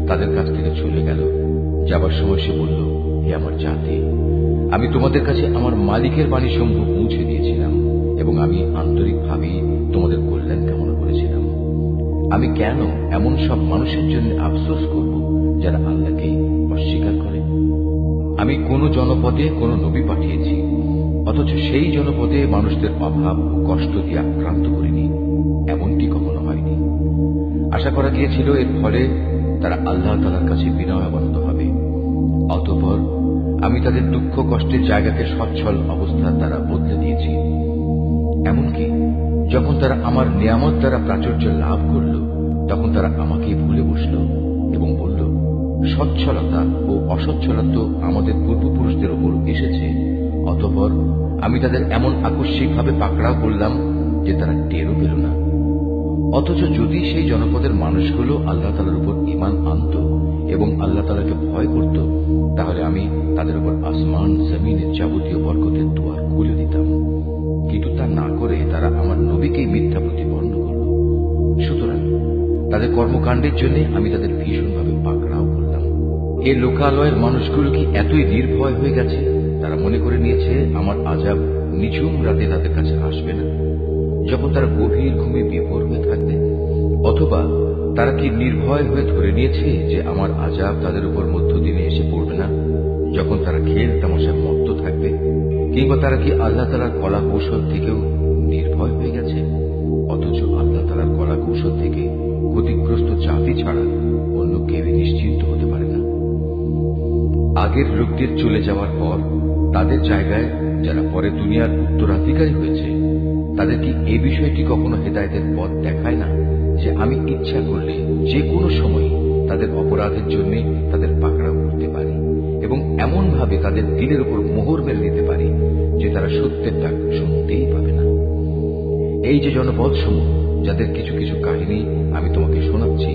তাদের কাছ থেকে চলে গেল। যাবার সময় সে বলল, হে আমার জাতি, আমি তোমাদের কাছে আমার মালিকের বাণীসমূহ পৌঁছে দিয়েছিলাম এবং আমি আন্তরিকভাবেই তোমাদের কল্যাণ কামনা করেছিলাম। আমি কেন এমন সব মানুষের জন্য আফসোস করব যারা আল্লাহকে অস্বীকার করে? আমি কোন জনপদে কোন নবী পাঠিয়েছি, অথচ সেই জনপদে মানুষদের অভাব ও কষ্ট দিয়ে আক্রান্ত করিনি, এমনটি কখনো হয়নি। আশা করা গিয়েছিল এর ফলে তারা আল্লাহ তাআলার কাছে বিনয়াবন্ত হবে। অতঃপর আমি তাদের দুঃখ কষ্টের জায়গাকে সচ্ছল অবস্থার দ্বারা বদলে দিয়েছি। এমনকি যখন তারা আমার নিয়ামত দ্বারা প্রাচুর্য লাভ করল, তখন তারা আমাকে ভুলে বসল এবং বলল, সচ্ছলতা ও অসচ্ছলতা তো আমাদের পূর্বপুরুষদের উপর এসেছে। অতঃপর আমি তাদের এমন আকস্মিকভাবে পাকড়াও করলাম যে তারা টেরও পেল না। অথচ যদি সেই জনপদের মানুষগুলো আল্লাহ তাআলার উপর ঈমান আনত এবং আল্লাহ তাআলাকে ভয় করত, তাহলে আমি তাদের উপর আসমান জমিনের যাবতীয় বরকতের দুয়ার খুলে দিতাম। কিন্তু তা না করে তারা আমার নবীকেই মিথ্যা প্রতিপন্ন করল। সুতরাং তাদের কর্মকাণ্ডের জন্য আমি তাদের ভীষণভাবে পাকড়াও করলাম। এ লোকালয়ের মানুষগুলো কি এতই নির্ভয় হয়ে গেছে, তারা মনে করে নিয়েছে আমার আযাব নিঝুম রাতে তাদের কাছে আসবে না, যখন তারা গভীর ঘুমে বিভোর হয়ে থাকবে? অথবা তারা কি নির্ভয় হয়ে ধরে নিয়েছে যে আমার আযাব তাদের উপর মধ্যদিনে এসে পড়বে না, যখন তারা খেল তামাশায় মত্ত থাকবে? কিংবা তারা কি আল্লাহ তাআলার কলা কৌশল থেকেও নির্ভয় হয়ে গেছে? অথচ আল্লাহ তাআলার কলা কৌশল থেকে ক্ষতিগ্রস্ত জাতি ছাড়া অন্য কেউই নিশ্চিন্ত হতে পারে না। আগে আগের লোকদের চলে যাওয়ার পর তাদের জায়গায় যারা পরে দুনিয়ার উত্তরাধিকারী হয়েছে, তাদের কি এই বিষয়টি কখনো হেদায়েতের পথ দেখায় না যে আমি ইচ্ছা করলে যে কোনো সময় তাদের অপরাধের জন্য তাদের পাকড়াও করতে পারি এবং এমন ভাবে তাদের দিলের উপর মোহর মেরে দিতে পারি যে তারা সত্যের ডাক শুনতেই পাবে না। এই যে জনপদসমূহ যাদের কিছু কিছু কাহিনী আমি তোমাকে শোনাচ্ছি,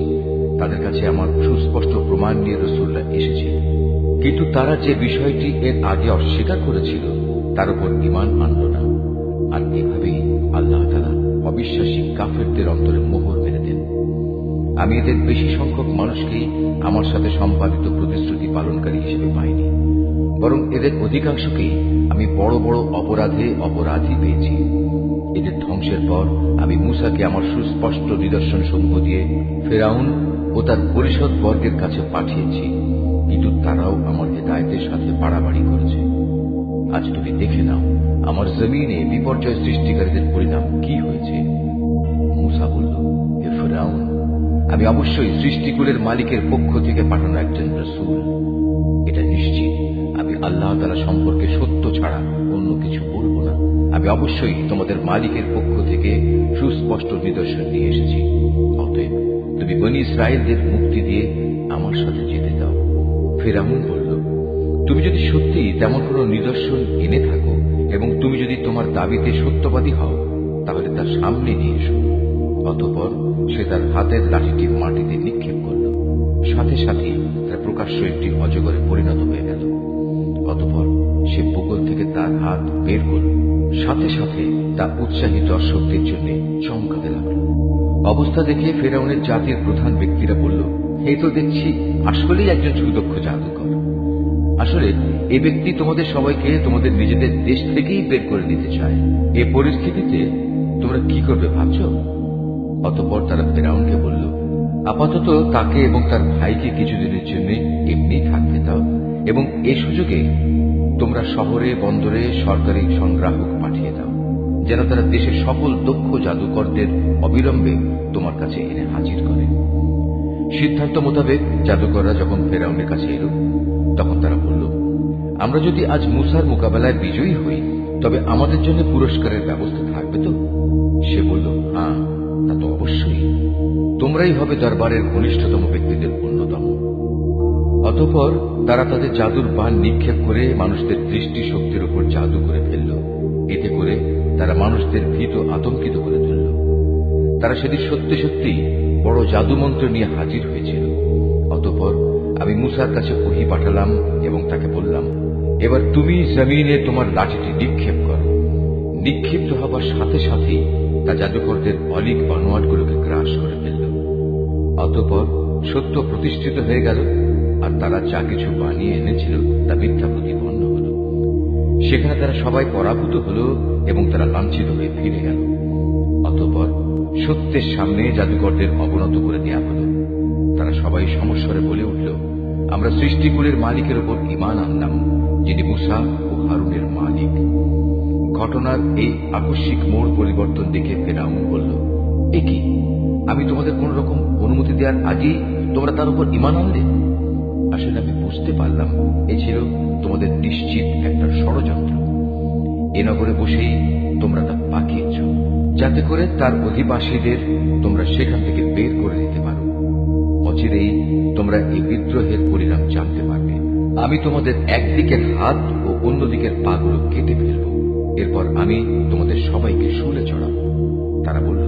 তাদের কাছে আমার সুস্পষ্ট প্রমাণ নিয়ে রাসূলুল্লাহ এসেছে, কিন্তু তারা যে বিষয়টি এর আগে অস্বীকার করেছিল তার উপর ঈমান আনল না। আর এভাবেই আল্লাহ তাআলা অবিশ্বাসী কাফেরদের অন্তরে মোহর মেরে দেন। আমি এদের বেশি সংখ্যক মানুষকেই আমার সাথে সম্পাদিত প্রতিশ্রুতি পালনকারী হিসেবে পাইনি, বরং এদের অধিকাংশকেই আমি বড় বড় অপরাধে অপরাধী পেয়েছি। এদের ধ্বংসের পর আমি মূসাকে আমার সুস্পষ্ট নিদর্শন সমূহ দিয়ে ফেরাউন ও তার পরিষদ বর্গের কাছে পাঠিয়েছি, কিন্তু তারাও আমার হেদায়েতের সাথে বাড়াবাড়ি করেছে। আজ তুমি দেখে নাও আমার জমিনে বিপর্যয় সৃষ্টিকারীদের পরিণাম কি হয়েছে। মূসা বলল, হে ফেরাউন, আমি অবশ্যই সৃষ্টিকুলের মালিকের পক্ষ থেকে পাঠানো একজন রাসূল। এটা নিশ্চিত আমি আল্লাহ তাআলা সম্পর্কে সত্য ছাড়া অন্য কিছু বলবো না। আমি অবশ্যই তোমাদের মালিকের পক্ষ থেকে সুস্পষ্ট নিদর্শন নিয়ে এসেছি। অতএব তুমি বনী ইসরায়েলদের মুক্তি দিয়ে আমার সাথে যেতে দাও। ফিরআউন বলল, তুমি যদি সত্যি তেমন কোন নিদর্শন এনে থাকো এবং তুমি যদি তোমার দাবিতে সত্যবাদী হও, তাহলে তার সামনে নিয়ে এসো। অতঃপর সে তার হাতের লাঠিটি মাটিতে নিক্ষেপ করল, সাথে সাথে তার প্রকাশ্য একটি অজগরে পরিণত হয়ে গেল। অতঃপর সে বুকল থেকে তার হাত বের করল, সাথে সাথে তা উৎসাহী দর্শকদের জন্য চমকাতে লাগল। অবস্থা দেখে ফেরাউনের জাতির প্রধান ব্যক্তিরা বলল, এই তো দেখছি আসলেই একজন সুদক্ষ জাদুকর। আসলে এ ব্যক্তি তোমাদের সবাইকে তোমাদের নিজেদের দেশ থেকেই বের করে নিতে চায়। এ পরিস্থিতিতে তোমরা কি করবে ভাবছ? অতঃপর তারা ফেরাউনকে বলল, আপাতত তাকে এবং তার ভাইকে কিছুদিনের জন্য এমনি থাকতে দাও এবং এ সুযোগে তোমরা শহরে বন্দরে সরকারি সংগ্রাহক পাঠিয়ে দাও, যেন তারা দেশের সকল দক্ষ জাদুকরদের অবিলম্বে তোমার কাছে এনে হাজির করে। সিদ্ধান্ত মোতাবেক জাদুকররা যখন ফেরাউনের কাছে এল, তখন তারা বলল, আমরা যদি আজ মূসার মোকাবেলায় বিজয়ী হই, তবে আমাদের জন্য পুরস্কারের ব্যবস্থা থাকবে তো? সে বলল, হ্যাঁ, তা তো অবশ্যই। তোমরাই হবে দরবারের ঘনিষ্ঠতম ব্যক্তিদের অন্যতম। অতঃপর তারা তাদের জাদুর বাণ নিক্ষেপ করে মানুষদের দৃষ্টি শক্তির উপর জাদু করে ফেলল। এতে করে তারা মানুষদের ভীত আতঙ্কিত করে তুলল। তারা সেদিন সত্যি সত্যি বড় জাদুমন্ত্র নিয়ে হাজির হয়েছিল। অতঃপর আমি মূসার কাছে ওহী পাঠালাম এবং তাকে বললাম, এবার তুমি জমিনে তোমার লাঠিটি নিক্ষেপ করো। নিক্ষিপ্ত হবার সাথে সাথেই তা জাদুকরদের অলিক বানোয়াটগুলোকে গ্রাস করে ফেলল। অতঃপর সত্য প্রতিষ্ঠিত হয়ে গেল, আর তারা যা কিছু বানিয়ে এনেছিল তা মিথ্যা প্রতিপন্ন হল। সেখানে তারা সবাই পরাভূত হল এবং তারা লাঞ্ছিত হয়ে ফিরে গেল। অতঃপর সত্যের সামনে জাদুকরদের অবনত করে দেওয়া হল। তারা সবাই সমস্বরে বলে উঠল, আমরা সৃষ্টিকুলের মালিকের উপর ঈমান আনলাম, যিনি মূসা ও হারুনের মালিক। ঘটনার এই আকস্মিক মোড় পরিবর্তন দেখে ফেরাউন বলল, এ কি, আমি তোমাদের কোন রকম অনুমতি দেওয়ার আগেই তোমরা তার উপর ঈমান আনলে? আসলে আমি বুঝতে পারলাম এ ছিল তোমাদের নিশ্চিত একটা ষড়যন্ত্র। এ নগরে বসেই তোমরা তা পাকিয়েছ, যাতে করে তার অধিবাসীদের তোমরা সেখান থেকে বের করে দিতে পারো। অচিরেই তোমরা এই বিদ্রোহের পরিণাম জানতে পারবে। আমি তোমাদের একদিকের হাত ও অন্যদিকের পাগুলো কেটে ফেলব, এরপর আমি তোমাদের সবাইকে শুলে চড়াব। তারা বলল,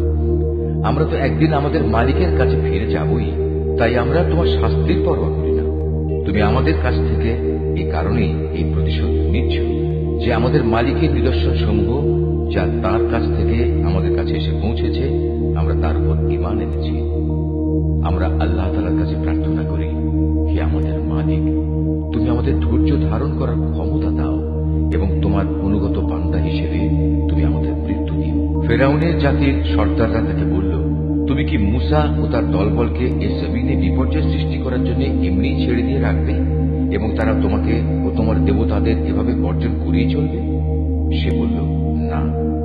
আমরা তো একদিন আমাদের মালিকের কাছে ফিরে যাবই, তাই আমরা তোমার শাস্তির পরোয়া করি না। তুমি আমাদের কাছ থেকে এই কারণেই এই প্রতিশোধ নিচ্ছ যে আমাদের মালিকের নিদর্শন সমূহ যা তার কাছ থেকে আমাদের কাছে এসে পৌঁছেছে, আমরা তার উপর ঈমান এনেছি। আমরা আল্লাহ তাআলার কাছে প্রার্থনা করি, হে আমাদের মালিক, তুমি আমাদের ধৈর্য ধারণ করার ক্ষমতা দাও এবং তোমার অনুগত বান্দা হিসেবে তুমি আমাদের মৃত্যু দিও। ফেরাউনের জাতির সর্দাররা তাকে বলল, তুমি কি মূসা ও তার দলবলকে এ জমিনে বিপর্যয় সৃষ্টি করার জন্য এমনি ছেড়ে দিয়ে রাখবে এবং তারা তোমাকে ও তোমার দেবতাদের এভাবে বর্জন করেই চলবে? সে বলল, না,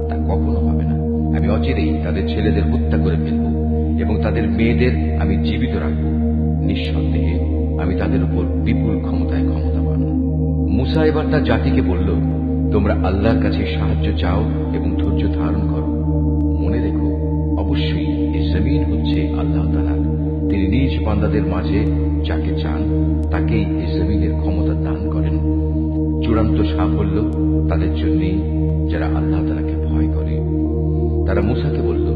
তা কখনো হবে না। আমি অচিরেই তাদের ছেলেদের হত্যা করে ফেলব এবং তাদের মেয়েদের আমি জীবিত রাখব। নিঃসন্দেহে আমি তাদের উপর বিপুল ক্ষমতায় ক্ষমতাবান। মুসা এবার তার জাতিকে বলল, তোমরা আল্লাহর কাছে সাহায্য চাও এবং ধৈর্য ধারণ করো। মনে রেখো, অবশ্যই এই জমিন হচ্ছে আল্লাহ তাআলার। তিনি নিজ বান্দাদের মাঝে যাকে চান তাকেই এই জমিনের ক্ষমতা দান করেন। চূড়ান্ত সাফল্য তাদের জন্যই যারা আল্লাহ তাআলাকে ভয় করে। তারা মুসাকে বলল,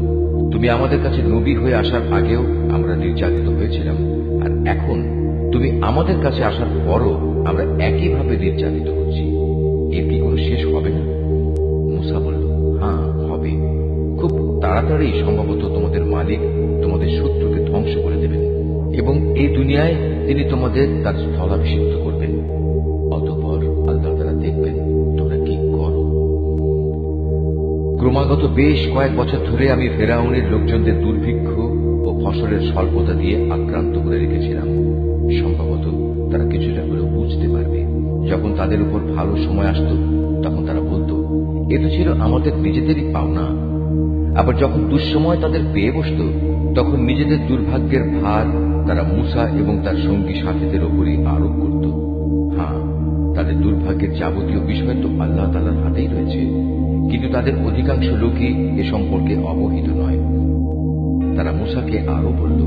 তুমি আমাদের কাছে নবী হয়ে আসার আগেও আমরা নির্যাতিত হয়েছিলাম, আর এখন তুমি আমাদের কাছে আসার পরও আমরা একইভাবে নির্যাতিত হচ্ছি। এর কি কোনো শেষ হবে না? মুসা বলল, হ্যাঁ হবে। খুব তাড়াতাড়ি সম্ভবত তোমাদের মালিক তোমাদের শত্রুকে ধ্বংস করে দেবেন এবং এই দুনিয়ায় তিনি তোমাদের তার স্থলাভিষিক্ত করবেন। অতঃপর আল্লাহ তাআলা দেখবেন তোমরা কি করো। ক্রমাগত বেশ কয়েক বছর ধরে আমি ফেরাউনের লোকজনদের দুর্ভিক্ষ ও ফসলের স্বল্পতা দিয়ে আক্রান্ত করে রেখেছিলাম। সম্ভবত তারা কিছুটা হলেও বুঝতে পারবে। যখন তাদের উপর ভালো সময় আসত তখন তারা বলতো, এ তো ছিল আমাদের নিজেদেরই পাওনা। আবার যখন দুঃসময় তাদের পেয়ে বসত তখন নিজেদের দুর্ভাগ্যের ভার তারা মুসা এবং তার সঙ্গী সাথীদের ওপরই আরোপ করত। হ্যাঁ, তাদের দুর্ভাগ্যের যাবতীয় বিষয় তো আল্লাহ তাআলার হাতেই রয়েছে, কিন্তু তাদের অধিকাংশ লোকই এ সম্পর্কে অবহিত নয়। তারা মুসাকে আরো বলল,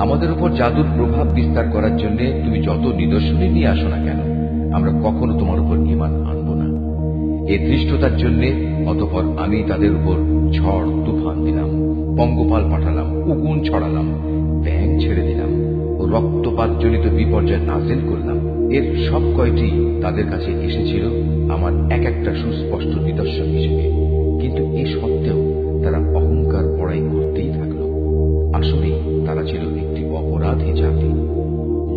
আমাদের উপর জাদুর প্রভাব বিস্তার করার জন্য তুমি যত নিদর্শনই নিয়ে আসো না কেন, আমরা কখনো তোমার উপর ঈমান আনব না। এই ধৃষ্টতার জন্য অতঃপর আমি তাদের উপর ঝড় তুফান দিলাম, পঙ্গপাল পাঠালাম, উকুন ছড়ালাম, ব্যাঙ ছেড়ে দিলাম ও রক্তপাতজনিত বিপর্যয় নাযিল করলাম। এর সব কয়টি তাদের কাছে এসেছিল আমার এক একটা সুস্পষ্ট নিদর্শন হিসেবে, কিন্তু এ সত্ত্বেও তারা অহংকার বড়াই করতেই থাকল। আসলে তারা ছিল একটি অপরাধী জাতি।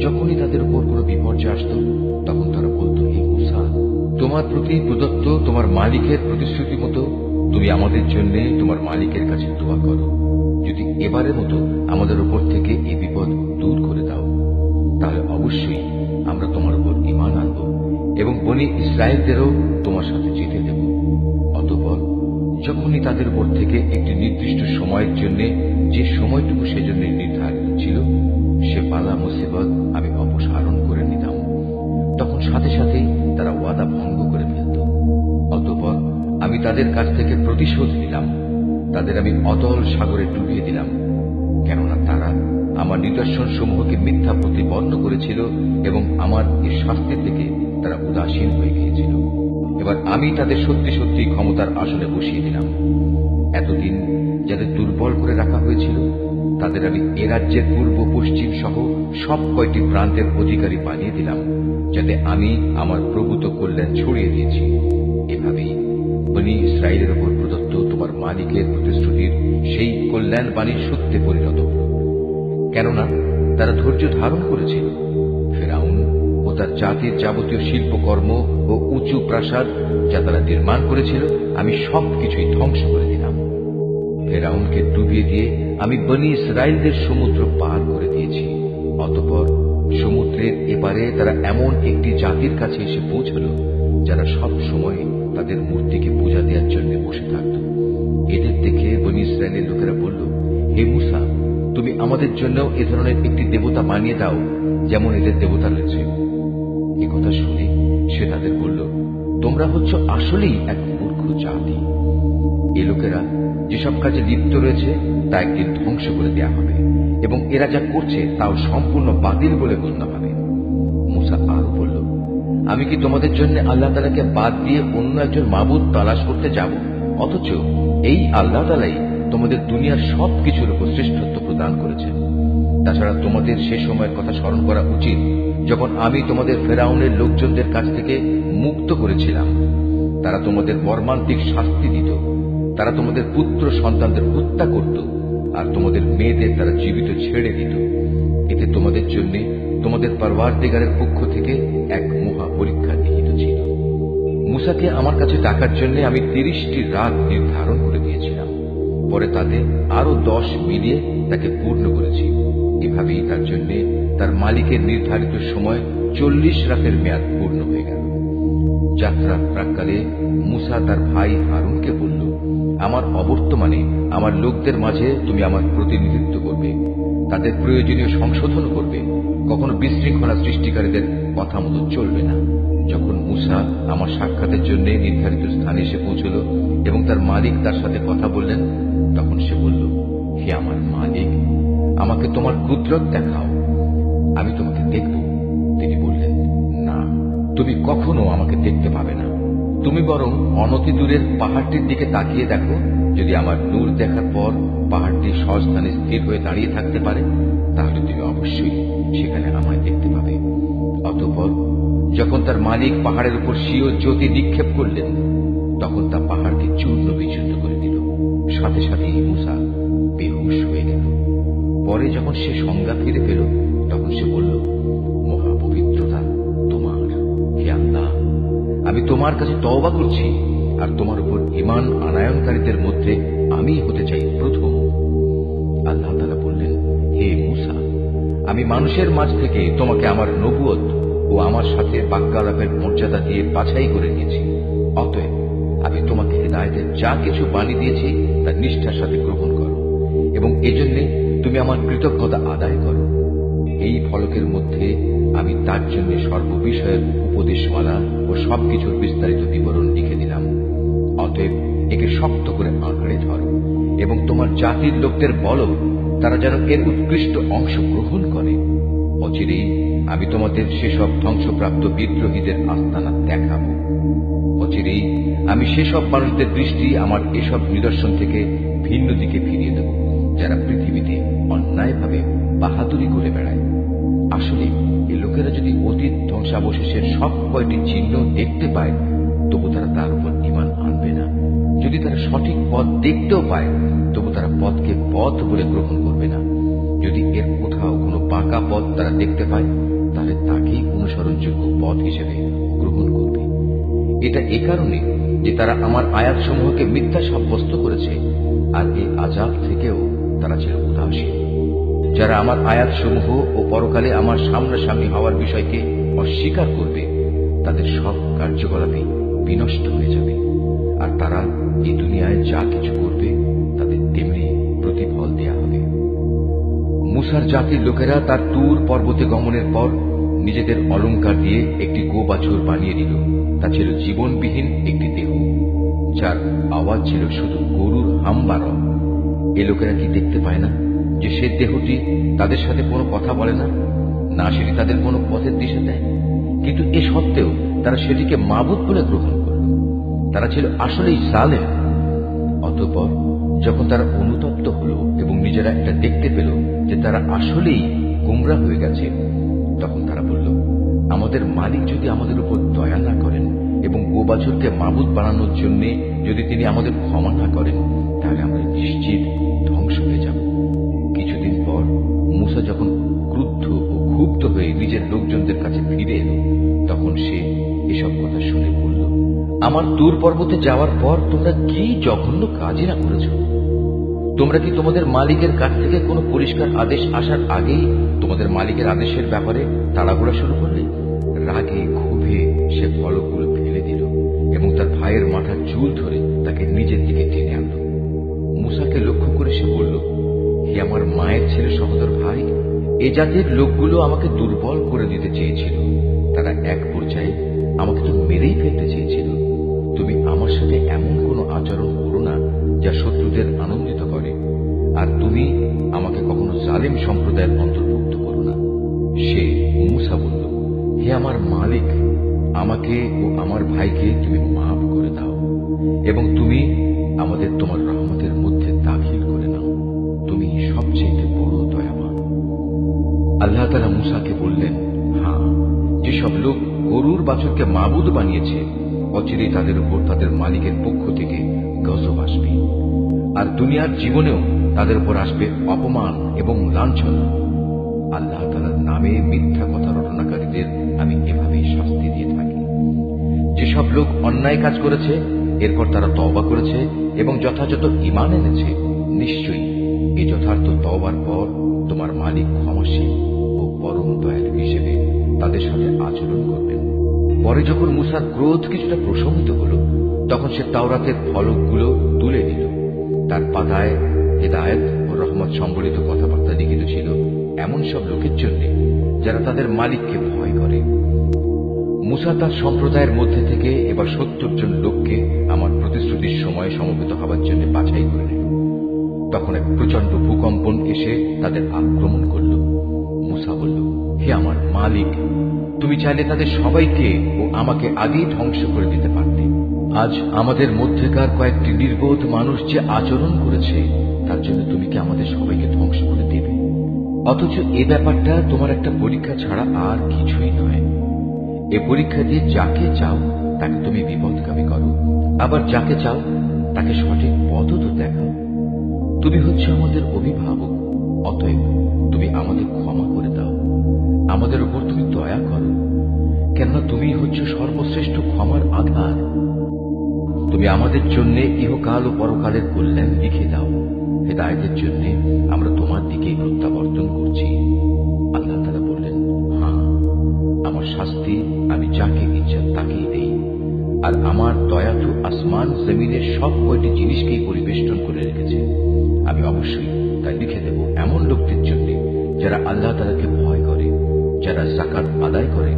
যখনই তাদের উপর কোনো বিপর্যয় আসত তখন তারা বলতো, হে মুসা, তোমার প্রতি প্রদত্ত তোমার মালিকের প্রতিশ্রুতি মতো তুমি আমাদের জন্য তোমার মালিকের কাছে দোয়া করো। যদি এবারের মতো আমাদের উপর থেকে এই বিপদ দূর করে দাও, তাহলে অবশ্যই আমরা তোমার উপর ঈমান আনব এবং বনী ইসরায়েলদেরও তোমার সাথে যেতে দেব। অতঃপর যখনই তাদের উপর থেকে একটি নির্দিষ্ট সময়ের জন্য যে সময়টুকু সেজন্য নির্ধারিত ছিল সে বালা মুসিবত আমি অপসারণ করে নিতাম, তখন সাথে সাথেই তারা ওয়াদা ভঙ্গ করে ফেলত। অতঃপর আমি তাদের কাছ থেকে প্রতিশোধ নিলাম, তাদের আমি অতল সাগরে ডুবিয়ে দিলাম, কেননা তারা আমার নিদর্শন সমূহকে মিথ্যা প্রতিপন্ন করেছিল এবং আমার এই শাস্তি থেকে তারা উদাসীন হয়ে গিয়েছিল। এবার আমি তাদের সত্যি সত্যি ক্ষমতার আসনে বসিয়ে দিলাম। এতদিন যাদের দুর্বল করে রাখা হয়েছিল তাদের আমি এ রাজ্যের পূর্ব পশ্চিম সহ সব কয়টি প্রান্তের অধিকারী বানিয়ে দিলাম, যাতে আমি আমার প্রভূত কল্যাণ ছড়িয়ে দিয়েছি। এভাবেই বনী ইসরায়েলের উপর প্রদত্ত তোমার মালিকের প্রতিশ্রুতির সেই কল্যাণ বাণীর সত্যে পরিণত হল, কেননা তারা ধৈর্য ধারণ করেছিল। ফেরাউন ও তার জাতির যাবতীয় শিল্পকর্ম ও উঁচু প্রাসাদ যা তারা নির্মাণ করেছিল আমি সবকিছুই ধ্বংস করে দিলাম। ফেরাউনকে ডুবিয়ে দিয়ে আমি বনী ইসরায়েলদের সমুদ্র পার করে দিয়েছি। অতঃপর সমুদ্রের এপারে তারা এমন একটি জাতির কাছে এসে পৌঁছল যারা সব সময় তাদের মূর্তিকে পূজা দেওয়ার জন্য বসে থাকত। এদের দেখে বনী ইসরায়েলের লোকেরা বলল, হে মুসা, তুমি আমাদের জন্য এ ধরনের একটি দেবতা বানিয়ে দাও যেমন এদের দেবতা রয়েছে। এ কথা শুনে সে তাদের বলল, তোমরা হচ্ছ আসলেই এক মূর্খ জাতি। এ লোকেরা যেসব কাজে লিপ্ত রয়েছে তা একদিন ধ্বংস করে দেওয়া হবে এবং এরা যা করছে তাও সম্পূর্ণ বাতিল বলে গণ্য হবে। মুসা আরো বলল, আমি কি তোমাদের জন্য আল্লাহ তাআলাকে বাদ দিয়ে অন্য একজন মাবুদ তালাশ করতে যাব? অথচ এই আল্লাহ তাআলাই তোমাদের দুনিয়ার সবকিছুর উপর শ্রেষ্ঠত্ব প্রদান করেছেন। তাছাড়া তোমাদের সে সময়ের কথা স্মরণ করা উচিত যখন আমি তোমাদের ফেরাউনের লোকজনদের কাছ থেকে মুক্ত করেছিলাম। তারা তোমাদের মর্মান্তিক শাস্তি দিত, তারা তোমাদের পুত্র সন্তানদের হত্যা করত আর তোমাদের মেয়েদের তারা জীবিত ছেড়ে দিত। এতে তোমাদের জন্য তোমাদের পরওয়ারদিগারের পক্ষ থেকে এক মহা পরীক্ষা নিহিত ছিল। মুসাকে আমার কাছে ডাকার জন্য আমি 30টি রাত নির্ধারণ করে দিয়েছিলাম, পরে তাতে আরো 10 মিলিয়ে তাকে পূর্ণ করেছি। এভাবেই তার জন্য তার মালিকের নির্ধারিত সময় 40 রাতের মেয়াদ পূর্ণ হয়ে গেল। যাত্রার প্রাক্কালে মুসা তার ভাই হারুনকে বলল, আমার অবর্তমানে আমার লোকদের মাঝে তুমি আমার প্রতিনিধিত্ব করবে, তাদের প্রয়োজনীয় সংশোধন করবে, কখনো বিশৃঙ্খলা সৃষ্টিকারীদের কথা মতো চলবে না। যখন মূসা আমার সাক্ষাতের জন্য নির্ধারিত স্থানে এসে পৌঁছল এবং তার মালিক তার সাথে কথা বললেন, তখন সে বলল, হে আমার মালিক, আমাকে তোমার কুদরত দেখাও, আমি তোমাকে দেখব। তিনি বললেন, না, তুমি কখনো আমাকে দেখতে পাবে না। তুমি বরং অনতি দূরের পাহাড়টির দিকে তাকিয়ে দেখো, যদি আমার নূর দেখার পর পাহাড়টি স্বস্থানে স্থির হয়ে দাঁড়িয়ে থাকতে পারে, তাহলে তুমি অবশ্যই সেখানে আমায় দেখতে পাবে। অতঃপর যখন তার মালিক পাহাড়ের উপর স্বীয় জ্যোতি নিক্ষেপ করলেন, তখন তা পাহাড়কে চূর্ণ বিচূর্ণ করে দিল। সাথে সাথেই মূসা বেহুশ হয়ে গেল। পরে যখন সে সংজ্ঞা ফিরে পেল, তখন সে বলল, মহাপবিত্রতা তোমার, হে আল্লাহ, আমি তোমার কাছে তওবা করছি, আর তোমার উপর ঈমান আনায়নকারীদের মধ্যে আমি হতে চাই প্রথম। আল্লাহ তাআলা বললেন, হে মূসা, আমি মানুষের মাঝ থেকে তোমাকে আমার নবুয়ত ও আমার সাথে বাক্যালাপের মর্যাদা দিয়ে বাছাই করে নিয়েছি। অতএব আমি তোমাকে হিদায়াতের যা কিছু বাণী দিয়েছি তা নিষ্ঠার সাথে গ্রহণ করো, এবং এজন্য তুমি আমার কৃতজ্ঞতা আদায় করো। এই ফলকের মধ্যে আমি তার জন্য সর্ববিষয়ের উপদেশমালা ও সবকিছুর বিস্তারিত বিবরণ লিখে দিলাম। অতএব একে শক্ত করে আঁকড়ে ধরো এবং তোমার জাতির লোকদের বলো, তারা যেন এর উৎকৃষ্ট অংশ গ্রহণ করে। অচিরেই আমি তোমাদের সেসব ধ্বংসপ্রাপ্ত বিদ্রোহীদের আস্তানা দেখাবো। অচিরেই আমি সেসব মানুষদের দৃষ্টি আমার এসব নিদর্শন থেকে ভিন্ন দিকে ফিরিয়ে দেব, যারা পৃথিবীতে অন্যায়ভাবে বাহাদুরি করে বেড়ায়। আসলে এই লোকেরা যদি অতীত ধ্বংসাবশেষের সব কয়টি চিহ্ন দেখতে পায়, তবু তারা তার উপর ঈমান আনবে না। যদি তারা সঠিক পথ দেখতেও পায়, তবু তারা পথকে পথ বলে গ্রহণ করবে না। যদি এর কোথাও কোনো পাকা পথ তারা দেখতে পায়, তাহলে তাকেই অনুসরণযোগ্য পথ হিসেবে গ্রহণ করবে। এটা এ কারণে যে তারা আমার আয়াতসমূহকে মিথ্যা সাব্যস্ত করেছে, আর এই আযাব থেকেও তারা ছিল উদাসীন। যারা আমার আয়াতসমূহ ও পরকালে আমার সামনাসামনি হওয়ার বিষয়কে অস্বীকার করবে, তাদের সব কার্যকলাপই বিনষ্ট হয়ে যাবে, আর তারা এই দুনিয়ায় যা কিছু করবে তাদের তেমনি প্রতিফল দেয়া হবে। মূসার জাতির লোকেরা তার তুর পর্বতে গমনের পর নিজেদের অলংকার দিয়ে একটি গোবাছুর বানিয়ে দিল। তা ছিল জীবনবিহীন একটি দেহ, যার আওয়াজ ছিল শুধু গরুর হাম্বারও। এ লোকেরা কি দেখতে পায় না যে সে দেহটি তাদের সাথে কোনো কথা বলে না, না সেটি তাদের কোনো পথের দিশা দেয়? কিন্তু এ সত্ত্বেও তারা সেটিকে মাবুদ বলে গ্রহণ করল। তারা ছিল আসলেই জালেম। অতঃপর যখন তারা অনুতপ্ত হল এবং নিজেরা এটা দেখতে পেল যে তারা আসলেই গোমরা হয়ে গেছে, তখন তারা বলল, আমাদের মালিক যদি আমাদের উপর দয়া না করেন এবং গোবাছুরকে মাবুদ বানানোর জন্য যদি তিনি আমাদের ক্ষমা না করেন, তাহলে আমরা নিশ্চিত ধ্বংস হয়ে যাব। কিছুদিন পর মূসা যখন ক্রুদ্ধ ও ক্ষুব্ধ হয়ে নিজের লোকজনদের কাছে ফিরে এল, তখন সে এসব কথা শুনে বলল, আমার তুর পর্বতে যাওয়ার পর তোমরা কি জঘন্য কাজই না করেছ? তোমরা কি তোমাদের মালিকের কাছ থেকে কোনো পরিষ্কার আদেশ আসার আগেই তোমাদের মালিকের আদেশের ব্যাপারে তাড়াহুড়া শুরু করলে? রাগে ক্ষোভে সে ফলকগুলো ফেলে দিল এবং তার ভাইয়ের মাথার চুল ধরে তাকে নিজের দিকে টেনে আনল। মূসাকে লক্ষ্য করে সে বলল, হে আমার মায়ের ছেলে সহোদর ভাই, এ জাতির লোকগুলো আমাকে দুর্বল করে দিতে চেয়েছিল। তারা এক পর্যায়ে আমাকে তো মেরেই ফেলতে চেয়েছিল। তুমি আমার সাথে এমন কোনো আচরণ করো না যা শত্রুদের আনন্দিত করে, আর তুমি আমাকে কখনো জালিম সম্প্রদায়ের অন্তর্ভুক্ত করো না। সে মূসা বলল, হে আমার মালিক, আমাকে ও আমার ভাইকে তুমি মাফ করে দাও এবং তুমি আমাদের তোমার রহমতের মধ্যে দাখিল করে নাও। তুমি সবচেয়ে বড় দয়াবান। আল্লাহ তাআলা মূসাকে বললেন, হ্যাঁ, যেসব লোক গরুর বাছুরকে মাবুদ বানিয়েছে, অচিরেই তাদের উপর তাদের মালিকের পক্ষ থেকে গজব আসবে, আর দুনিয়ার জীবনেও তাদের উপর আসবে অপমান এবং লাঞ্ছনা। আল্লাহ তাআলার নামে মিথ্যা কথা রটনাকারীদের আমি এভাবেই শাস্তি দিয়ে থাকি। যেসব লোক অন্যায় কাজ করেছে, এরপর তারা তওবা করেছে এবং যথাযথ ঈমান এনেছে, নিশ্চয়ই এই যথার্থ তওবার পর তোমার মালিক ক্ষমাশীল ও পরম দয়ালু হিসেবে তাদের সাথে আচরণ করবেন। পরে যখন মূসার ক্রোধ কিছুটা প্রশমিত হল, তখন সে তাওরাতের ফলকগুলো তুলে নিল। তার পাতায় হিদায়াত ও রহমত সম্বলিত কথাবার্তা লিখিত ছিল এমন সব লোকের জন্য যারা তাদের মালিককে ভয় করে। মুসা তার সম্প্রদায়ের মধ্যে থেকে এবার ৭০ জন লোককে আমার প্রতিশ্রুতির সময় সমবেত হবার জন্য বাছাই করে নিল। তখন এক প্রচন্ড ভূকম্পন এসে তাদের আক্রমণ করল। মুসা বলল, হে আমার মালিক, তুমি চাইলে তাদের সবাইকে ও আমাকে আগেই ধ্বংস করে দিতে পারতে। আজ আমাদের মধ্যেকার কয়েকটি নির্বোধ মানুষ যে আচরণ করেছে তার জন্য তুমি কি আমাদের সবাইকে ধ্বংস করে দিবে? অথচ এ ব্যাপারটা তোমার একটা পরীক্ষা ছাড়া আর কিছুই নয়। এ পরীক্ষা দিয়ে যাকে চাও তাকে তুমি বিপদগামী করো, আবার যাকে চাও তাকে সঠিক পথও তো দেখাও। তুমি হচ্ছে আমাদের অভিভাবক, অতএব তুমি আমাদের ক্ষমা করে দাও, আমাদের উপর তুমি দয়া করো, কেননা তুমি হচ্ছে সর্বশ্রেষ্ঠ ক্ষমার আধার। তুমি আমাদের জন্য ইহকাল ও পরকালের কল্যাণ লিখে দাও। হেদায়েতের জন্য আমরা তোমার দিকেই প্রত্যাবর্তন করছি। আল্লাহ তাআলা বললেন, হ্যাঁ, আমার শাস্তি আমি যাকে ইচ্ছা তাকেই দেই, আর আমার দয়া তো আসমান জমিনের সব কয়টি জিনিসকেই পরিবেষ্টন করে রেখেছে। আমি অবশ্যই তাই লিখে দেব এমন লোকদের জন্য যারা আল্লাহ তাআলাকে ভয় করে, যারা যাকাত আদায় করে,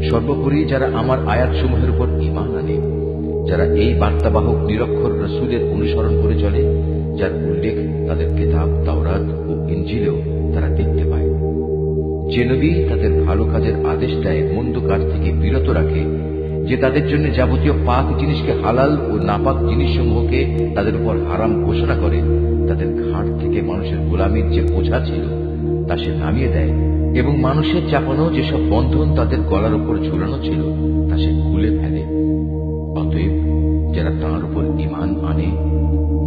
সর্বোপরি যারা আমার আয়াতসমূহের উপর ঈমান আনে, যারা এই বার্তাবাহক নিরক্ষর রাসূলের অনুসরণ করে চলে, যার উল্লেখ তাদের কিতাব তাওরাত ও ইনজিলেও তারা দেখতে পায়। যে নবী তাদের ভালো কাজের আদেশ দেয়, মন্দ কাজ থেকে বিরত রাখে, যে তাদের জন্য যাবতীয় পাক জিনিসকে হালাল ও নাপাক জিনিসসমূহকে তাদের উপর হারাম ঘোষণা করে, তাদের ঘাড় থেকে মানুষের গোলামির যে বোঝা ছিল তা সে নামিয়ে দেয়, এবং মানুষের চাপানো যেসব বন্ধন তাদের গলার উপর ঝুলানো ছিল তা সে খুলে ফেলে। অতএব যারা তাঁর উপর ঈমান আনে,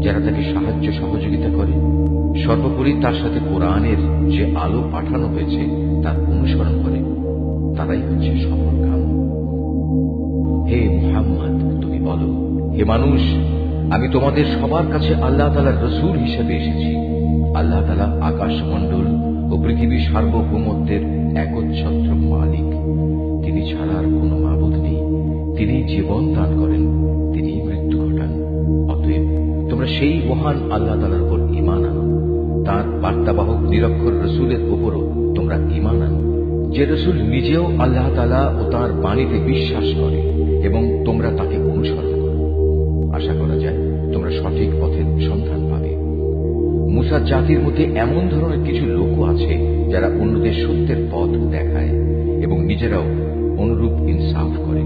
যারা তাকে সাহায্য সহযোগিতা করে, সর্বোপরি তার সাথে কোরআনের যে আলো পাঠানো হয়েছে তার অনুসরণ করে, তারাই হচ্ছে সফলকাম। হে মুহাম্মদ, তুমি বলো, হে মানুষ, আমি তোমাদের সবার কাছে আল্লাহ তাআলার রাসূল হিসেবে এসেছি। আল্লাহ তাআলা আকাশমণ্ডল ও পৃথিবীর সার্বভৌমত্বের একচ্ছত্র মালিক। তিনি ছাড়া আর কোনো মাবুদ নেই। তিনি জীবন দান করেন, তিনি মৃত্যু ঘটান। অতএব তোমরা সেই মহান আল্লাহ তাআলার উপর ঈমান আনো, তাঁর বার্তাবাহক নিরক্ষর রাসূলের উপরও তোমরা ঈমান আনো, যে রাসূল নিজেও আল্লাহ তাআলা ও তাঁর বাণীতে বিশ্বাস করে, এবং তোমরা তাকে অনুসরণ করো। আশা করা যায় তোমরা সঠিক পথের সন্ধান পাবে। মুসার জাতির মধ্যে এমন ধরনের কিছু লোকও আছে যারা অন্যদের সত্যের পথ দেখায় এবং নিজেরাও অনুরূপ ইনসাফ করে।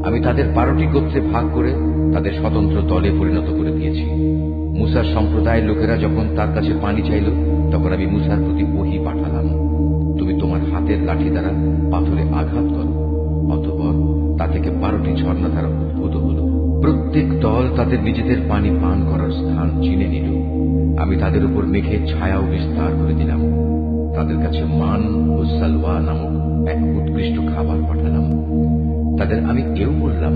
আমি তাদের 12টি গোত্রে ভাগ করে তাদের স্বতন্ত্র দলে পরিণত করে দিয়েছি। মুসার সম্প্রদায়ের লোকেরা যখন তার কাছে পানি চাইল, তখন আমি মুসার প্রতি ওহী পাঠালাম, তুমি তোমার হাতের লাঠি দ্বারা পাথরে আঘাত করো। অতঃপর তা থেকে 12টি ঝর্ণা দ্বারা উদ্ভূত হল। প্রত্যেক দল তাদের নিজেদের পানি পান করার স্থান চিনে নিল। আমি তাদের উপর মেঘের ছায়াও বিস্তার করে দিলাম। তাদের কাছে মান ও সালওয়া নামক এক উৎকৃষ্ট খাবার পাঠালাম। তাদের আমি এও বললাম,